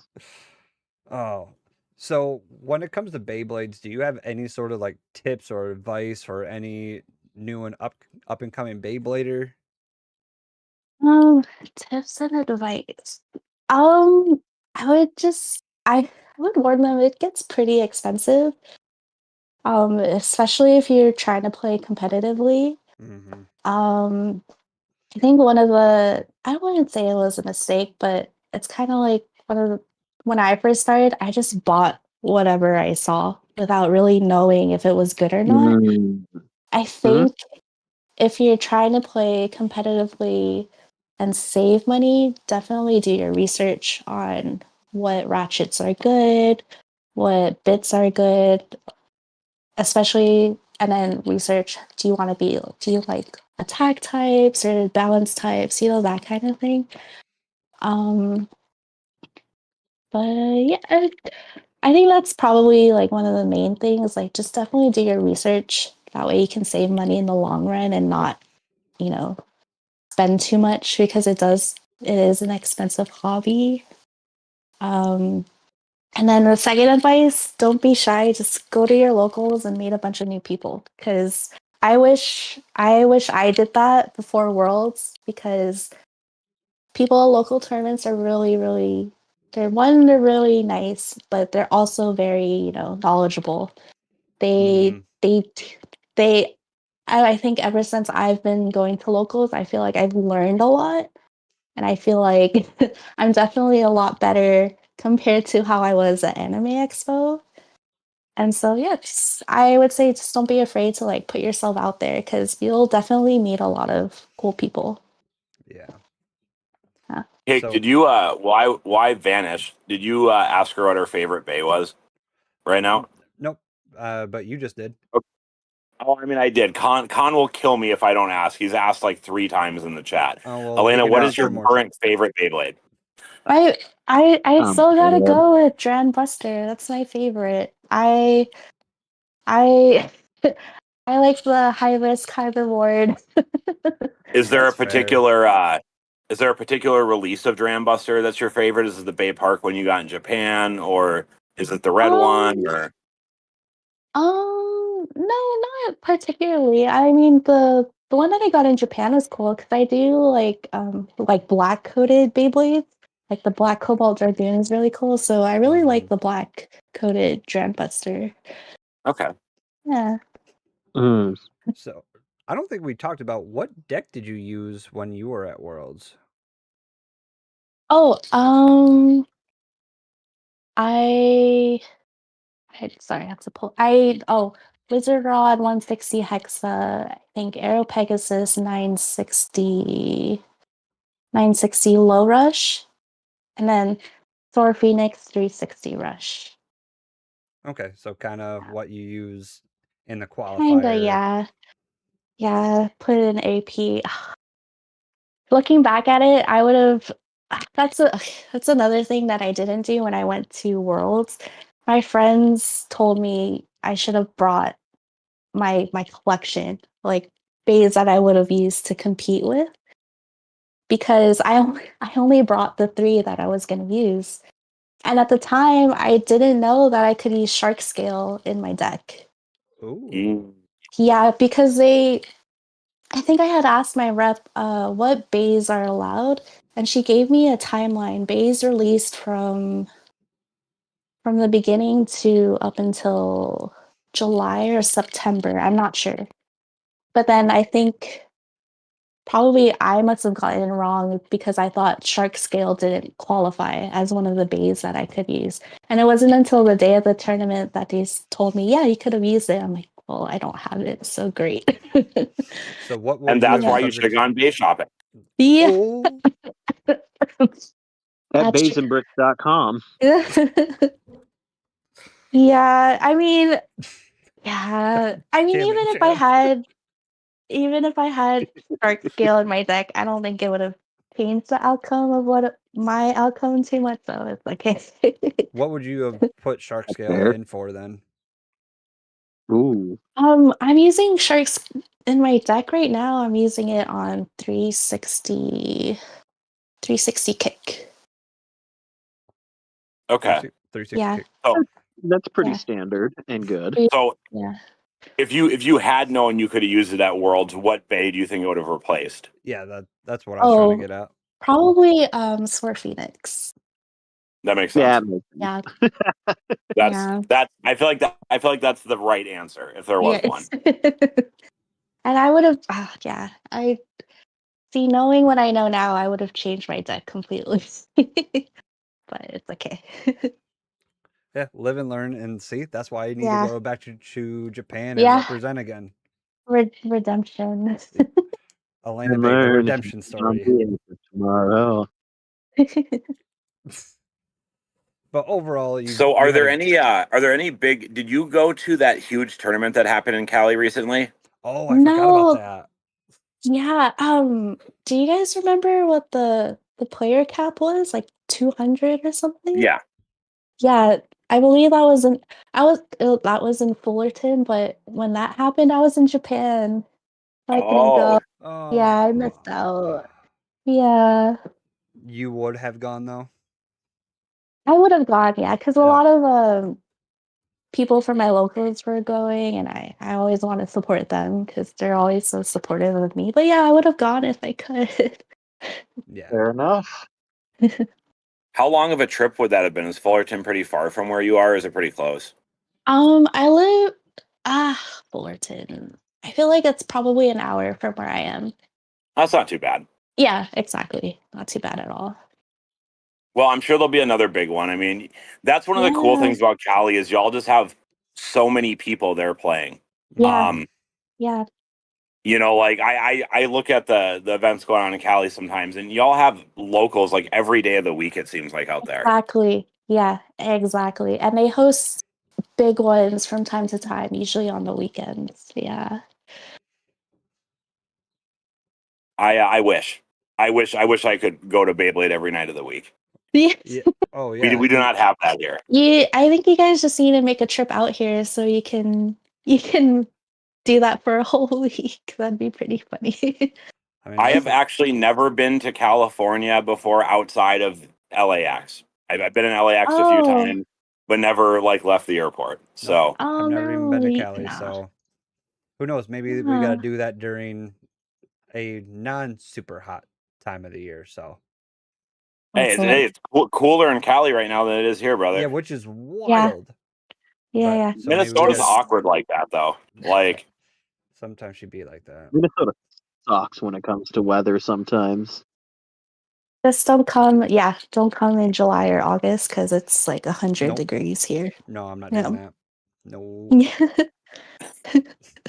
Oh, so when it comes to Beyblades, do you have any sort of like tips or advice for any new and up and coming Beyblader? Um, Tips and advice. Um, I would just I would warn them it gets pretty expensive. Especially if you're trying to play competitively. Mm-hmm. Um, I think one of the I wouldn't say it was a mistake, but it's kind of like when I first started, I just bought whatever I saw without really knowing if it was good or not. mm, I mhm. think if you're trying to play competitively and save money, definitely do your research on what ratchets are good, what bits are good, especially, and then research do you like attack types or balance types, that kind of thing. Um, but yeah, I think that's probably like one of the main things. Like, just definitely do your research. That way, you can save money in the long run and not, you know, spend too much because it is an expensive hobby. Um, And then the second advice, don't be shy. Just go to your locals and meet a bunch of new people. Because I wish I did that before Worlds, because people at local tournaments are really, really they're really nice, but they're also very, knowledgeable. They they I think ever since I've been going to locals, I feel like I've learned a lot. And I feel like I'm definitely a lot better compared to how I was at Anime Expo. And so, yeah, I would say just don't be afraid to like put yourself out there, because you'll definitely meet a lot of cool people. Yeah. Hey, So- did you why vanish? Did you ask her what her favorite bay was right now? Nope. But you just did. Oh, I mean, I did. Con will kill me if I don't ask. He's asked like 3 times in the chat. Oh, well, Elena, he can what ask is your one more current favorite Beyblade? I still gotta man. go with Dran Buster. That's my favorite. I I like the high risk, high reward. Is there That's a fair. particular release of Dram Buster that's your favorite? Is it the Bay Park one you got in Japan, or is it the red one? Or No, not particularly. I mean, the one that I got in Japan was cool because I do like black coated Beyblades. Like the black Cobalt Dragoon is really cool. So I really like the black coated Dran Buster. okay, Yeah. So I don't think we talked about what deck did you use when you were at Worlds? Oh, sorry, I have to pull. Wizard Rod 160 Hexa. I think Aero Pegasus 960 Low Rush, and then Thor Phoenix 360 Rush. Okay, so kind of what you use in the qualifier. Kinda, yeah. Yeah, put it in AP. Looking back at it, I would have. That's another thing that I didn't do when I went to Worlds. My friends told me I should have brought my collection, like bays that I would have used to compete with, because I only brought the 3 that I was going to use. And at the time, I didn't know that I could use Shark Scale in my deck. Ooh. Yeah, because I think I had asked my rep what bays are allowed, and she gave me a timeline. Bays released from the beginning to up until July or September. I'm not sure. But then I think probably I must have gotten it wrong because I thought Shark Scale didn't qualify as one of the bays that I could use. And it wasn't until the day of the tournament that they told me, yeah, you could have used it. I'm like, well, I don't have it. So great. So what would and you that's have why you should have targeted? gone bay shopping. Yeah. Oh, At That's true. beybladepodcast.com. Yeah, I mean, Damn even it, if I Jan. had Shark Scale in my deck, I don't think it would have changed the outcome of my outcome too much. So it's okay. What would you have put Shark Scale fair. in for then? Ooh. I'm using Sharks in my deck right now. I'm using it on 360 kick. Okay, 360 Yeah. kick. so That's pretty Yeah. standard and good. so Yeah. if you had known you could have used it at Worlds, what bay do you think it would have replaced? Yeah, that's what I was trying to Oh, get at. probably Sword Phoenix. That makes Yeah. sense. Yeah. That's Yeah. I feel like that's the right answer if there was one. And I would have, yeah, I see, knowing what I know now, I would have changed my deck completely. But it's okay. Yeah, live and learn and see. That's why you need to Yeah. go back to Japan and Yeah. represent again. Redemption. Elenabey, the redemption story. Tomorrow. But overall, So are there any big did you go to that huge tournament that happened in Cali recently? Oh, I forgot about No. that. Yeah. Do you guys remember what the player cap was? Like 200 or something? Yeah. Yeah, I believe that was in Fullerton, but when that happened, I was in Japan. So I couldn't go. Oh, Yeah, I missed out. Yeah. you would have gone though. I would have gone, yeah, because a Yeah. lot of people from my locals were going, and I always want to support them because they're always so supportive of me. But yeah, I would have gone if I could. Yeah. Fair enough. How long of a trip would that have been? Is Fullerton pretty far from where you are? Or is it pretty close? I live Fullerton. I feel like it's probably an hour from where I am. That's not too bad. Yeah, exactly. Not too bad at all. Well, I'm sure there'll be another big one. I mean, that's one of the cool Yeah, things about Cali is y'all just have so many people there playing. yeah, Um, yeah. you know, like I look at the events going on in Cali sometimes, and y'all have locals like every day of the week. It seems like out there. Exactly. Yeah, exactly. And they host big ones from time to time, usually on the weekends. Yeah. I wish I could go to Beyblade every night of the week. Yeah. Yeah. Oh We yeah. we do not have that here. I think you guys just need to make a trip out here so you can do that for a whole week. That'd be pretty funny. I mean, I have that's actually never been to California before outside of LAX. I've been in LAX a few Oh, times, but never like left the airport. no. So I've oh never even no, been to you Cali, no. so who knows? Maybe we got to Yeah. do that during a non-super hot time of the year. So hey, Excellent. it's cooler in Cali right now than it is here, yeah, brother. which is Yeah, wild. yeah, But yeah. so maybe we Minnesota's got Just awkward like that though. Like sometimes she'd be like that. Minnesota sucks when it comes to weather sometimes. just don't come in July or August because it's like 100 Nope. degrees here. No, I'm not doing No. that. No.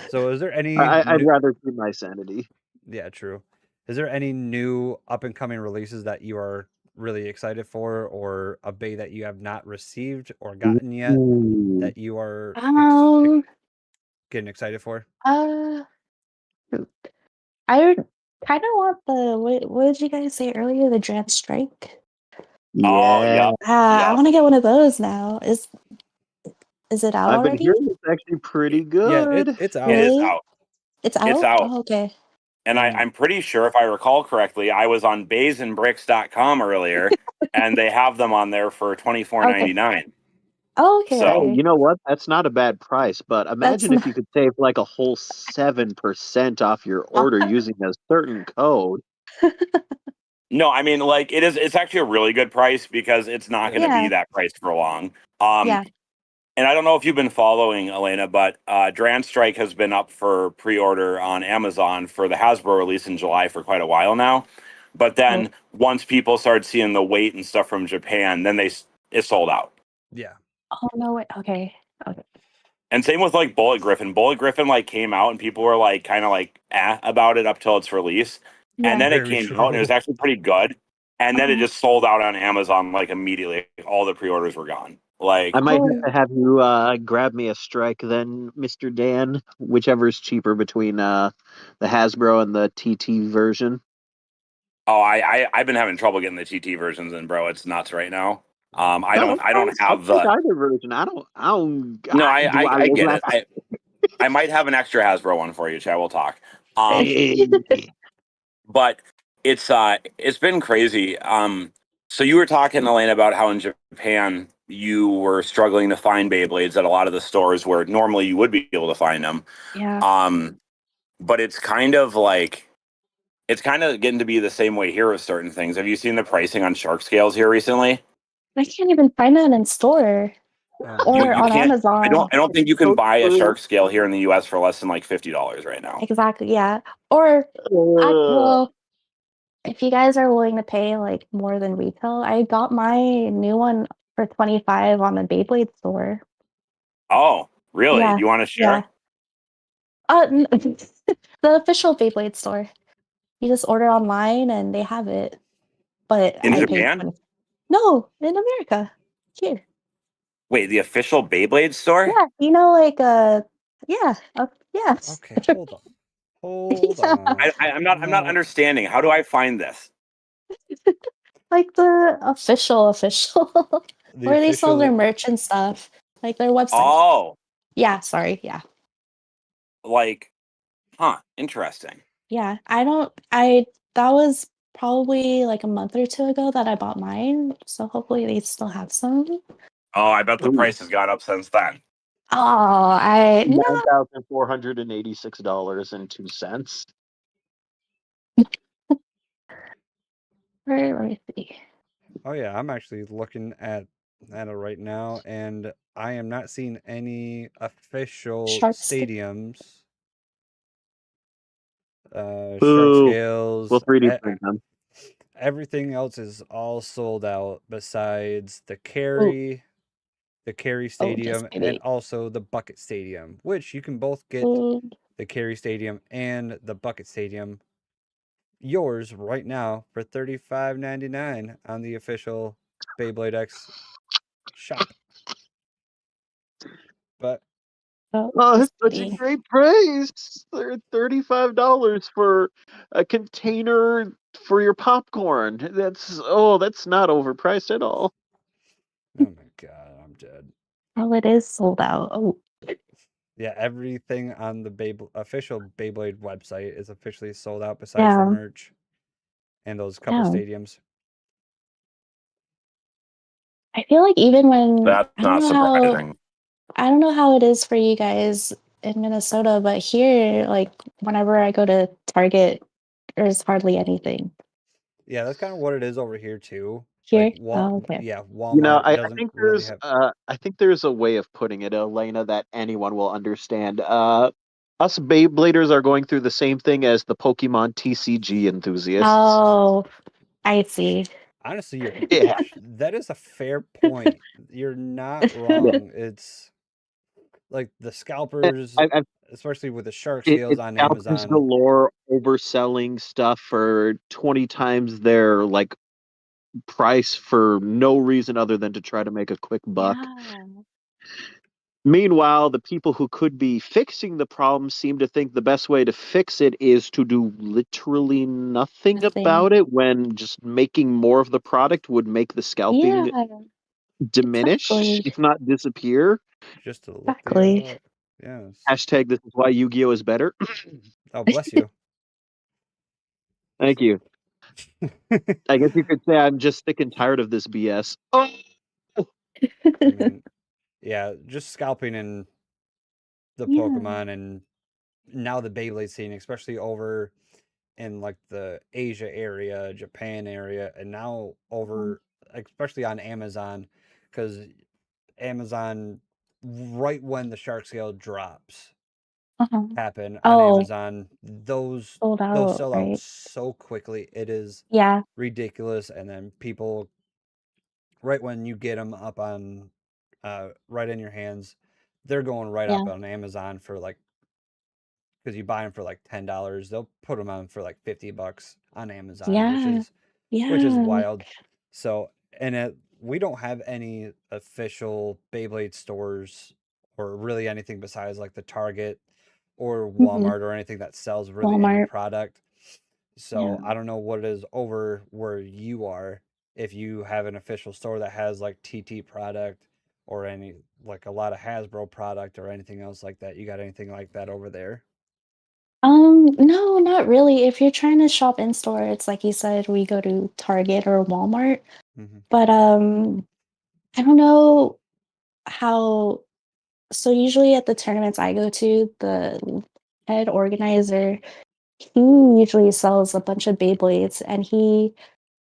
So is there any I'd new? rather keep my sanity. Yeah, true. Is there any new up and coming releases that you are really excited for, or a bay that you have not received or gotten yet Ooh. that you are Um, getting excited for? uh, I kind of want the what did you guys say earlier? The Dran Strike. oh Yeah. yep, I yep. want to get one of those now. Is it out I've been already? hearing it's actually pretty Yeah, good. it's out. It is Really? out. It's It's out? out. Oh, okay. And And I'm pretty sure if I recall correctly, I was on beybladepodcast.com earlier and they have them on there for Okay. $24.99. Oh, okay, Hey, So okay. you know what? That's not a bad price, but That's imagine if not, you could save like a whole 7% off your order using a certain code. no, I mean like it's actually a really good price because it's not going to be yeah, that price for long. Um yeah. and I don't know if you've been following Elena, but Dran Strike has been up for pre-order on Amazon for the Hasbro release in July for quite a while now. But Oh, then once people started seeing the weight and stuff from Japan, then it sold out. yeah, oh no, wait. Okay. Okay. And same with like Bullet Griffin. Bullet Griffin like came out and people were like kind of like about it up till its release. And Yeah. then it very came out and it was true. actually pretty good. And then it Okay. just sold out on Amazon like immediately. All the pre-orders were gone. I Like, might have Oh, to have you grab me a strike then, Mr. Dan, whichever is cheaper between the Hasbro and the TT version. oh, I've been having trouble getting the TT versions in, bro. It's nuts right now. I No, don't that's I don't fine. I'll have take the either version. no, Do I I look get like it. I might have an extra Hasbro one for you, Chad. We'll talk. hey. But it's been crazy. So you were talking, Elaine, about how in Japan you were struggling to find Beyblades at a lot of the stores where normally you would be able to find them. yeah. Um, but it's kind of getting to be the same way here with certain things. Have you seen the pricing on shark scales here recently? I can't even find that in store or You on can't. Amazon. I don't think you can So buy a true. shark scale here in the U.S. for less than like $50 right now. Exactly. Yeah. Or Uh, well, if you guys are willing to pay like more than retail, I got my new one for 25 on the Beyblade store. Oh, really? Yeah. You want to Yeah. share? The official Beyblade store. You just order online and they have it. But In I paid Japan? 20. No, in America. Here. Wait, the official Beyblade store? Yeah, yeah, yeah. Okay, hold on. Hold Yeah. on. I'm not No, understanding. How do I find this? Like the official the where they sell their official. merch and stuff. Like their website. Oh, Yeah, sorry. Yeah. like, huh, interesting. Yeah. I don't I that was probably like a month or two ago that I bought mine. So hopefully they still have some. Oh, I bet the Ooh. price has gone up since then. Oh, I no. $9,486.02. Let me see. Oh yeah, I'm actually looking at it right now, and I am not seeing any official Shark stick. stadiums, shark Boo. scales. We'll 3D print them. Everything else is all sold out besides the Oh, Cary just Stadium, and kidding. also the Bucket Stadium, which you can both get Oh, the Cary Stadium and the Bucket Stadium yours right now for $35.99 on the official Beyblade X shop. But Oh, just it's such a kidding. great price. They're $35 for a container for your popcorn. That's not overpriced at all. oh my god, I'm dead. Oh, it is sold out. Oh, Yeah, everything on the official Beyblade website is officially sold out besides the yeah, merch and those couple yeah. stadiums. I feel like even when That's not surprising. I don't know how it is for you guys in Minnesota, but here, like whenever I go to Target, there's hardly anything. Yeah, that's kind of what it is over here too. Like Here? Oh, okay. Walmart I doesn't think really have. I think there's a way of putting it, Elena, that anyone will understand. Us Beybladers are going through the same thing as the Pokemon TCG enthusiasts. Oh, I see. Honestly, Yeah. that is a fair point. You're not Yeah. wrong. It's like the scalpers, I've especially with the shark scales it's on scalpers Amazon. galore overselling stuff for 20 times their like price for no reason other than to try to make a quick buck. Yeah, Meanwhile, the people who could be fixing the problem seem to think the best way to fix it is to do literally nothing nothing. about it, when just making more of the product would make the scalping Yeah, diminish, exactly. if not disappear. Just to look the Exactly. hell up. Yes. Hashtag this is why Yu-Gi-Oh is better. Oh, bless you. Thank you. I guess you could say I'm just sick and tired of this BS. Oh, I mean, yeah, just scalping in the Yeah. Pokemon and now the Beyblade scene, especially over in like the Asia area, Japan area, and now over, especially on Amazon, because Amazon, right when the shark scale drops Uh-huh. happen on Oh, Amazon, sold those out, sell out right? so quickly. It is Yeah, ridiculous. And then people, right when you get them up on, right in your hands, they're going right up yeah, on Amazon for like, because you buy them for like $10, they'll put them on for like $50 on Amazon, yeah, which is yeah. wild. So, and we don't have any official Beyblade stores or really anything besides like the Target or Hmm. Walmart or anything that sells really any Walmart. product. Yeah. So I don't know what it is over where you are, if you have an official store that has like TT product or any like a lot of Hasbro product or anything else like that. You got anything like that over there? No, not really. If you're trying to shop in store, it's like you said, we go to Target or Walmart. Mm-hmm. But I don't know how. So usually at the tournaments I go to, the head organizer, he usually sells a bunch of Beyblades, and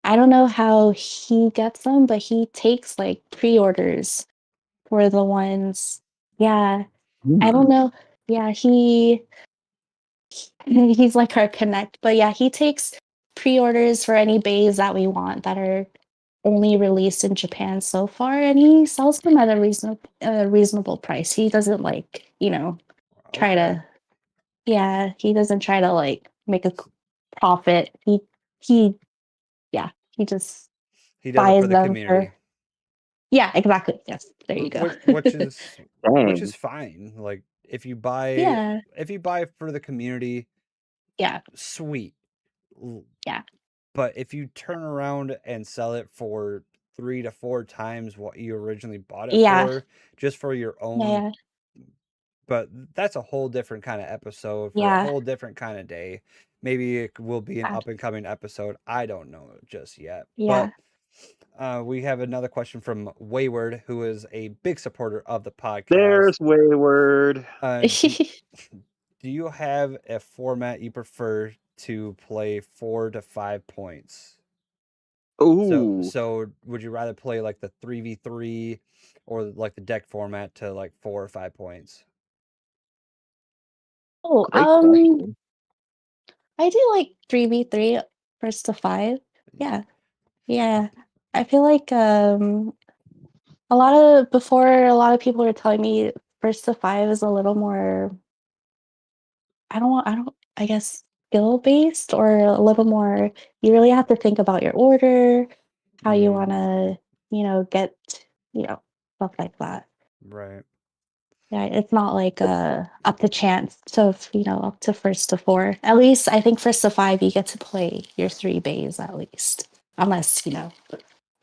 I don't know how he gets them, but he takes like pre-orders for the ones. Yeah, I don't know. Yeah, he's like our connect, but yeah, he takes pre-orders for any bays that we want that are only released in Japan so far, and he sells them at a reasonable price. He doesn't like, try Okay. to, yeah, he doesn't try to like make a profit. He yeah, he just He does it for buys the them community. for, yeah, exactly. Yes, there you go. which is dang. fine. Like Yeah, if you buy for the community, yeah, sweet. yeah, But if you turn around and sell it for 3 to 4 times what you originally bought it yeah, for, just for your own yeah, but that's a whole different kind of episode for a Yeah. whole different kind of day. Maybe it will be an Yeah. up and coming episode. I don't know just yet. Yeah. But we have another question from Wayward, who is a big supporter of the podcast. There's Wayward. Do you have a format you prefer to play 4 to 5 points? Ooh. So would you rather play like the 3v3 or like the deck format to like 4 or 5 points? Oh, Great question. I do like 3v3 first to 5. Yeah. Yeah. I feel like a lot of people were telling me first to 5 is a little more I guess skill based, or a little more you really have to think about your order, how you Mm, want to, get, stuff like that. right. Yeah, it's not like up to chance. So if, up to first to 4. At least I think first to 5 you get to play your 3 bays at least. Unless, you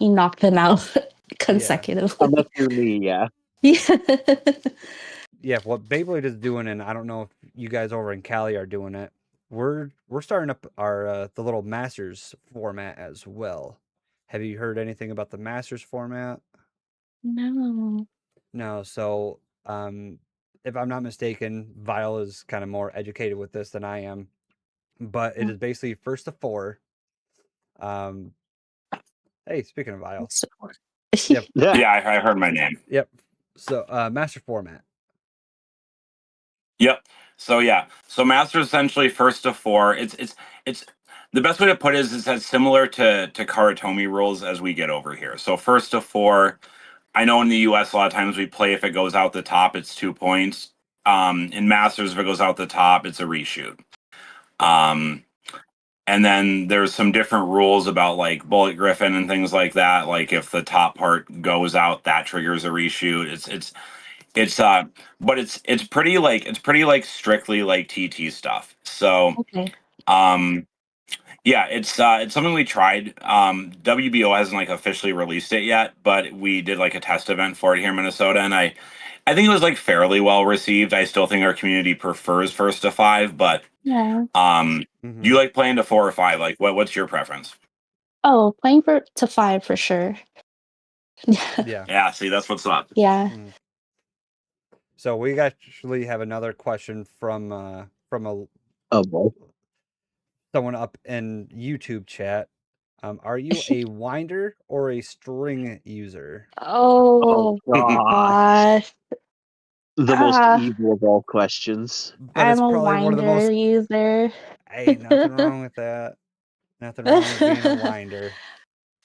knock them out consecutively. Unless you're me, yeah. Yeah. Yeah, what Beyblade is doing, and I don't know if you guys over in Cali are doing it. We're starting up our the little Masters format as well. Have you heard anything about the Masters format? No. No, so if I'm not mistaken, Vile is kind of more educated with this than I am, but it is basically first to 4. Um, hey, speaking of Vile, Yep. Yeah, I heard my name. yep. So Master format. Yep. So master essentially first to 4. It's the best way to put it is it's similar to Karatomi rules as we get over here. So first to 4. I know in the U.S. a lot of times we play if it goes out the top, it's 2 points. In Masters, if it goes out the top, it's a reshoot. And then there's some different rules about like Bullet Griffin and things like that. Like if the top part goes out, that triggers a reshoot. But it's pretty like strictly like TT stuff. So Okay. yeah, it's something we tried. WBO hasn't like officially released it yet, but we did like a test event for it here in Minnesota, and I think it was like fairly well received. I still think our community prefers first to 5, but Yeah. do you like playing to 4 or 5? Like what's your preference? Oh, playing to 5 for sure. Yeah. Yeah, see, that's what's up. Yeah. So we actually have another question from a boy. someone up in YouTube chat. Are you a winder or a string user? Oh, gosh. gosh. The most evil of all questions. But I'm it's a probably one of the winder most. user. Hey, nothing wrong with that. Nothing wrong with being a winder.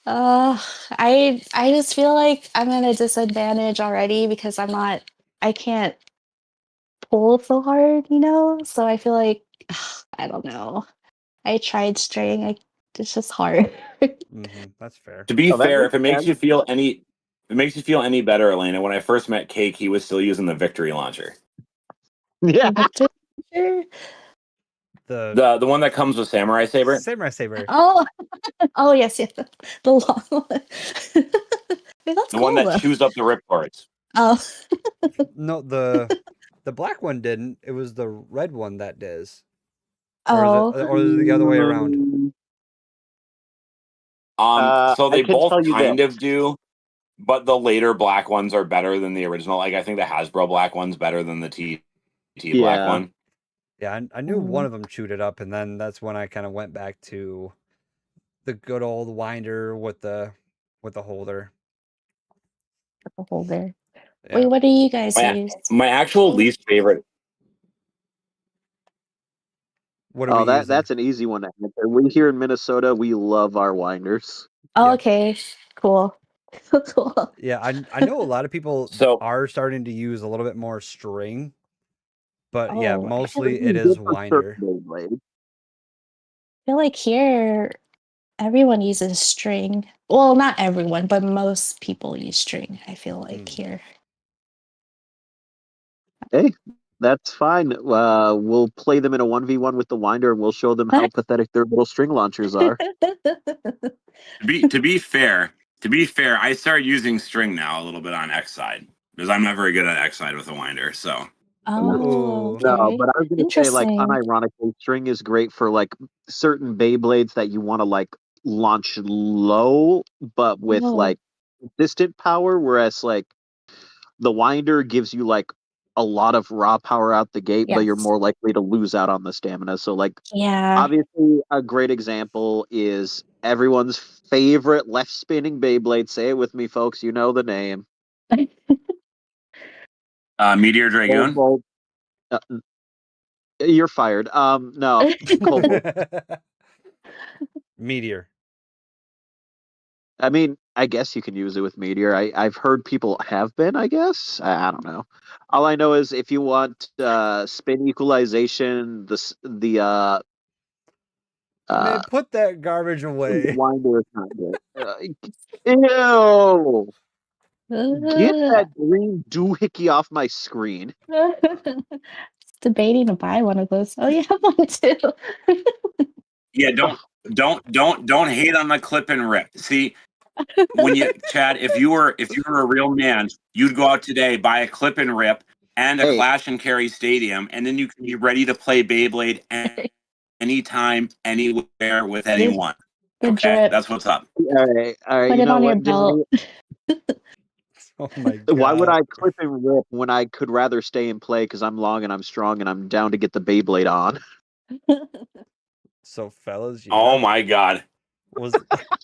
I just feel like I'm at a disadvantage already because I can't pull so hard, So I feel like I don't know. I tried string. It's just hard. That's fair. To be Oh, that fair, makes if it makes sense. you feel any better, Elena, when I first met Cake, he was still using the Victory launcher. Yeah. The one that comes with Samurai Saber. Samurai Saber. Oh yes, the long one. Hey, that's The cool one that though. chews up the ripcords. Oh. No, the black one didn't. It was the red one that does. Oh. Or is it the other way around? So they I can both tell you kind this. of do, but the later black ones are better than the original. Like I think the Hasbro black one's better than the TT black Yeah. one. Yeah, I knew one of them chewed it up, and then that's when I kind of went back to the good old winder with the holder. The holder. Yeah. Wait, what do you guys use? My actual least favorite. What are we using? That's an easy one to answer. We here in Minnesota, we love our winders. Oh, Yeah. okay. Cool. Cool. Yeah, I know a lot of people So- are starting to use a little bit more string, but yeah, Oh, mostly it is winder. I feel like here everyone uses string. Well, not everyone, but most people use string, I feel like here. Hey, that's fine. We'll play them in a 1v1 with the winder, and we'll show them how pathetic their little string launchers are. To be fair, I started using string now a little bit on X side because I'm not very good at X side with a winder. So Oh, Ooh. No, okay. but I was gonna say, like, Interesting. unironically, string is great for like certain Beyblades that you want to like launch low, but with Oh, like consistent power. Whereas like the winder gives you like a lot of raw power out the gate, but you're yes. more likely to lose out on the stamina. So like Yeah. obviously a great example is everyone's favorite left spinning Beyblade. Say it with me, folks. You know the name. Meteor Dragoon. Cobalt. Uh, you're fired. No, Cobalt. Meteor. I mean, I guess you can use it with Meteor. I've heard people have been, I guess. I don't know. All I know is if you want spin equalization, Man, put that garbage away. winder is not good. Ew! Get that green doohickey off my screen. Debating to buy one of those. Oh, you have one too. Yeah, don't hate on the clip and rip. See, when you Chad, if you were a real man, you'd go out today, buy a clip and rip and a Hey. Clash and Carry Stadium, and then you can be ready to play Beyblade anytime, anywhere with That is anyone. the Okay, drip. that's what's up. All right. Put You it know on your what, belt. Jimmy? Oh my Why would god. I clip and rip when I could rather stay and play because I'm long and I'm strong and I'm down to get the Beyblade on? So fellas, Oh my god. was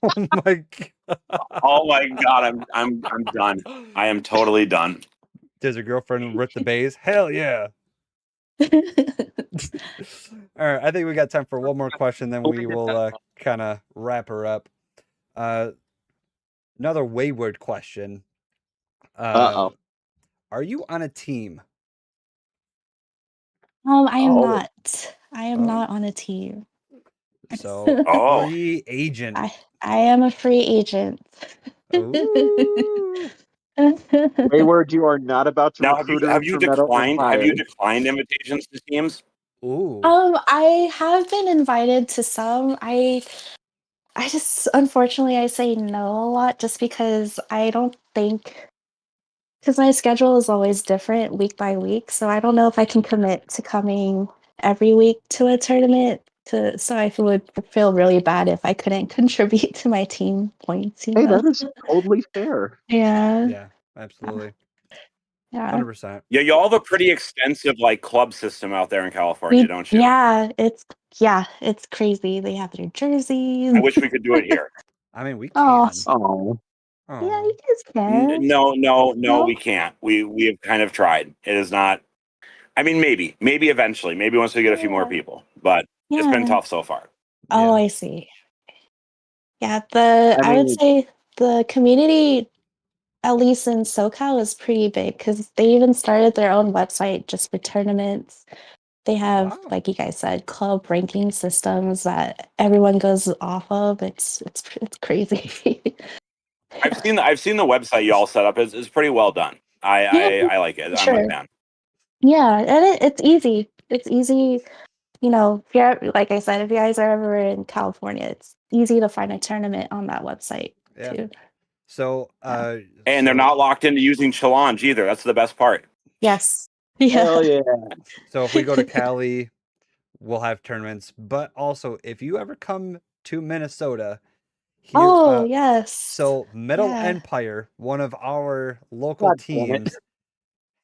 oh my god. Oh my god, I'm done. I am totally done. Does your girlfriend rip the bays? Hell yeah. All right, I think we got time for one more question, then we will kind of wrap her up. Another wayward question. Uh-oh. Are you on a team? I am Oh. not. I am Oh. not on a team. So Oh. free agent. I am a free agent. Ooh. Wayward, you are not about to Now recruit her have you for Metal Empire. declined invitations to teams? Ooh. I have been invited to some. I just unfortunately I say no a lot just because I don't think because my schedule is always different week by week, so I don't know if I can commit to coming every week to a tournament. So I would feel really bad if I couldn't contribute to my team points. Hey, that is totally fair. Yeah. Yeah, absolutely. Yeah. 100%. Yeah, y'all have a pretty extensive like club system out there in California, don't you? Yeah, it's crazy. They have their jerseys. I wish we could do it here. I mean, we Oh, can. Oh. yeah, Oh. you guys can. No, No? we can't. We have kind of tried. It is not. I mean, maybe eventually, maybe once we get a few more Yeah. people, but it's been Yeah. tough so far. Oh, Yeah. I see. Yeah, I would mean, say the community, at least in SoCal, is pretty big because they even started their own website just for tournaments. They have, Wow. like you guys said, club ranking systems that everyone goes off of. It's crazy. I've seen the website y'all set up. It's pretty well done. Yeah, I like it. I'm a sure. fan. Yeah, and it's easy. It's easy. If you're like I said, if you guys are ever in California, it's easy to find a tournament on that website Yeah. too. So, And they're not locked into using Challenge either. That's the best part. Yes. Yeah. hell yeah. So if we go to Cali, we'll have tournaments. But also, if you ever come to Minnesota, here, Oh, yes. so Metal Yeah. Empire, one of our local God damn it. teams,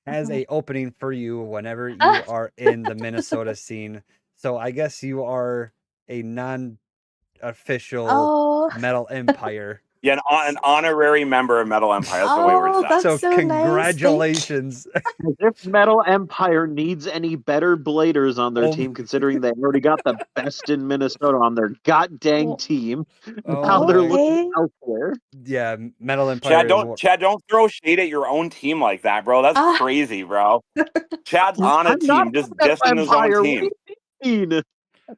has a opening for you whenever you Ah. are in the Minnesota scene. So I guess you are a non-official Oh. Metal Empire. Yeah, an honorary member of Metal Empire. That's the way we're Oh, set. that's So so nice. congratulations. As if Metal Empire needs any better bladers on their Oh team, considering they already got the best in Minnesota on their god dang team. Oh Now they're my. looking elsewhere. Yeah, Metal Empire Chad, don't throw shade at your own team like that, bro. That's Ah. crazy, bro. Chad's on a I'm not team, just Metal dissing his own Empire. What team. do you mean?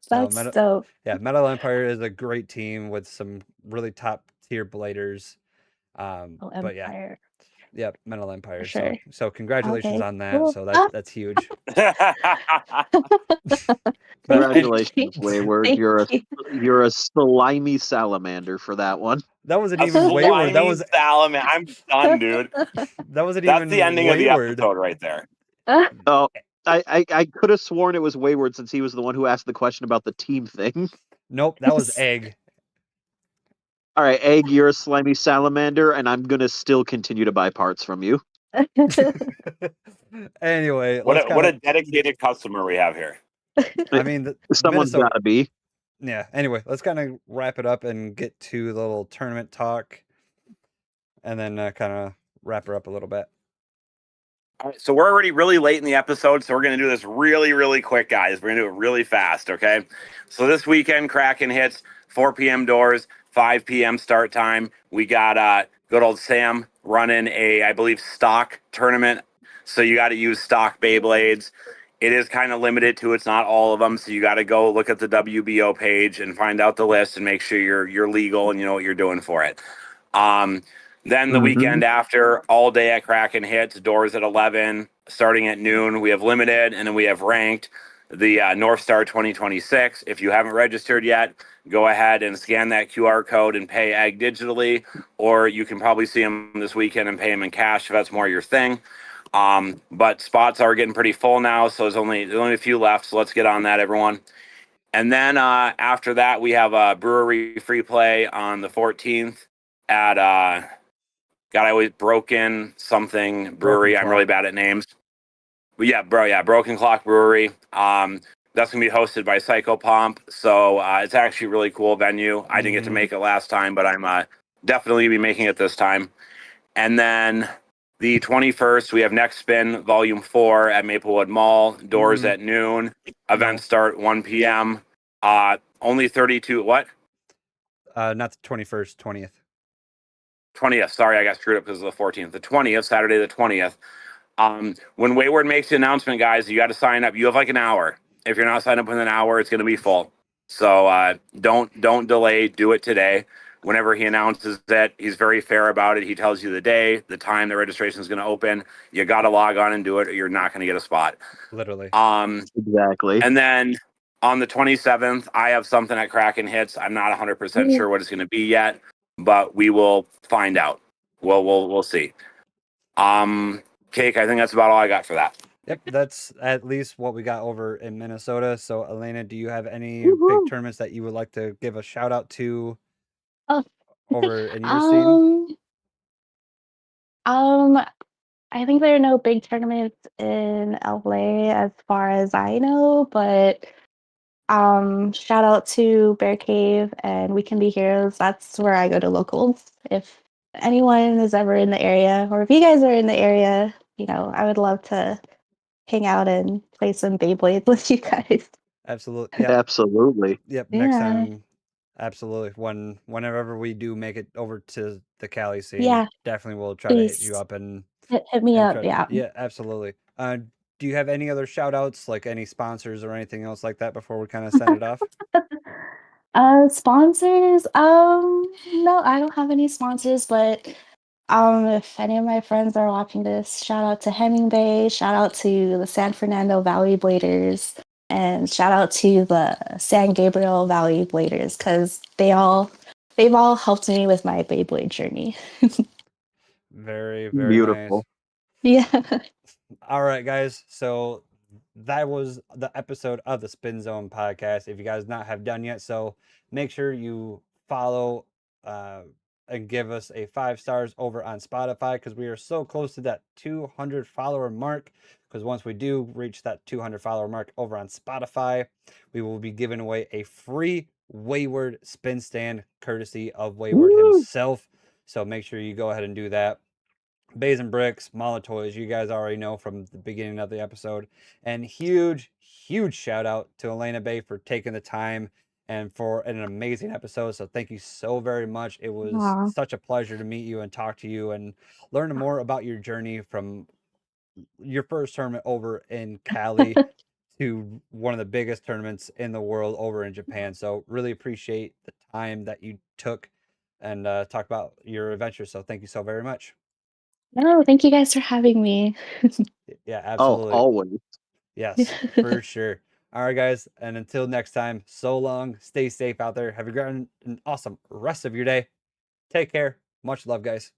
That's dope. Yeah, Metal Empire is a great team with some really top tier bladers. But yeah, Empire. yep, Metal Empire. For sure. So congratulations Okay, on that. cool. So Ah. that's huge. Congratulations, Wayward. Thank you. You're a slimy salamander for that one. That wasn't A even wayward. That slimy was salamander. I'm done, dude. that wasn't That's even the ending of the wayward. episode right there. Oh, I could have sworn it was Wayward since he was the one who asked the question about the team thing. Nope, that was Egg. All right, Egg, you're a slimy salamander, and I'm gonna still continue to buy parts from you. Anyway, What let's a, what a kind dedicated customer we have here. of. I mean, Someone's Minnesota. gotta be. Yeah. Anyway, let's kind of wrap it up and get to the little tournament talk, and then kind of wrap her up a little bit. All right, so we're already really late in the episode, so we're going to do this really, really quick, guys. We're going to do it really fast, okay? So this weekend, Kraken hits 4 p.m. doors, 5 p.m. start time. We got good old Sam running a, I believe, stock tournament. So you got to use stock Beyblades. It is kind of limited to it's not all of them, so you got to go look at the WBO page and find out the list and make sure you're legal and you know what you're doing for it. Then the weekend after, all day at Kraken hits, doors at 11, starting at noon. We have limited, and then we have ranked the North Star 2026. If you haven't registered yet, go ahead and scan that QR code and pay Egg digitally, or you can probably see them this weekend and pay them in cash if that's more your thing. But spots are getting pretty full now, so there's only a few left, so let's get on that, everyone. And then after that, we have a brewery free play on the 14th at God, I always Broken something brewery. I'm really bad at names. But yeah, Broken Clock Brewery. That's gonna be hosted by Psycho Pomp. So it's actually a really cool venue. I didn't get to make it last time, but I'm definitely be making it this time. And then the 21st, we have Next Spin Volume 4 at Maplewood Mall. Doors at noon. Events start 1 p.m. Only 32. What? Not the 21st, 20th. 20th. Sorry, I got screwed up because of the 14th. The 20th, Saturday the 20th. When Wayward makes the announcement, guys, you got to sign up. You have like an hour. If you're not signed up within an hour, it's going to be full. So don't delay. Do it today. Whenever he announces it, he's very fair about it. He tells you the day, the time the registration is going to open. You got to log on and do it, or you're not going to get a spot. Literally. Exactly. And then on the 27th, I have something at Kraken Hits. I'm not 100% sure what it's going to be yet, but we will find out. We'll see. Cake, I think that's about all I got for that. Yep, that's at least what we got over in Minnesota. So, Elena, do you have any big tournaments that you would like to give a shout out to over in your scene? I think there are no big tournaments in LA as far as I know, but shout out to Bear Cave and We Can Be Heroes. That's where I go to locals. If anyone is ever in the area, or if you guys are in the area, I would love to hang out and play some Beyblade with you guys. Absolutely. Yep. Absolutely. Yep. Next time. Absolutely. Whenever we do make it over to the Cali scene, definitely we'll try to hit you up and hit me up. Yeah, absolutely. Do you have any other shout outs, like any sponsors or anything else like that before we kind of send it off? Sponsors? No, I don't have any sponsors, but if any of my friends are watching this, shout out to Hemingway, shout out to the San Fernando Valley Bladers, and shout out to the San Gabriel Valley Bladers, because they've all helped me with my Beyblade journey. Very, very Beautiful. nice. Yeah. All right, guys. So that was the episode of the Spinzone podcast. If you guys not have done yet, so make sure you follow and give us a 5 stars over on Spotify, because we are so close to that 200 follower mark. Because once we do reach that 200 follower mark over on Spotify, we will be giving away a free Wayward spin stand courtesy of Wayward himself. So make sure you go ahead and do that. Bays and Bricks, Mala Toys, you guys already know from the beginning of the episode. And huge shout out to Elenabey for taking the time and for an amazing episode. So thank you so very much. It was such a pleasure to meet you and talk to you and learn more about your journey from your first tournament over in Cali to one of the biggest tournaments in the world over in Japan. So really appreciate the time that you took and talk about your adventure. So thank you so very much. No, thank you guys for having me. Yeah, absolutely. Oh, always. Yes, for sure. All right, guys. And until next time, so long. Stay safe out there. Have a great and awesome rest of your day. Take care. Much love, guys.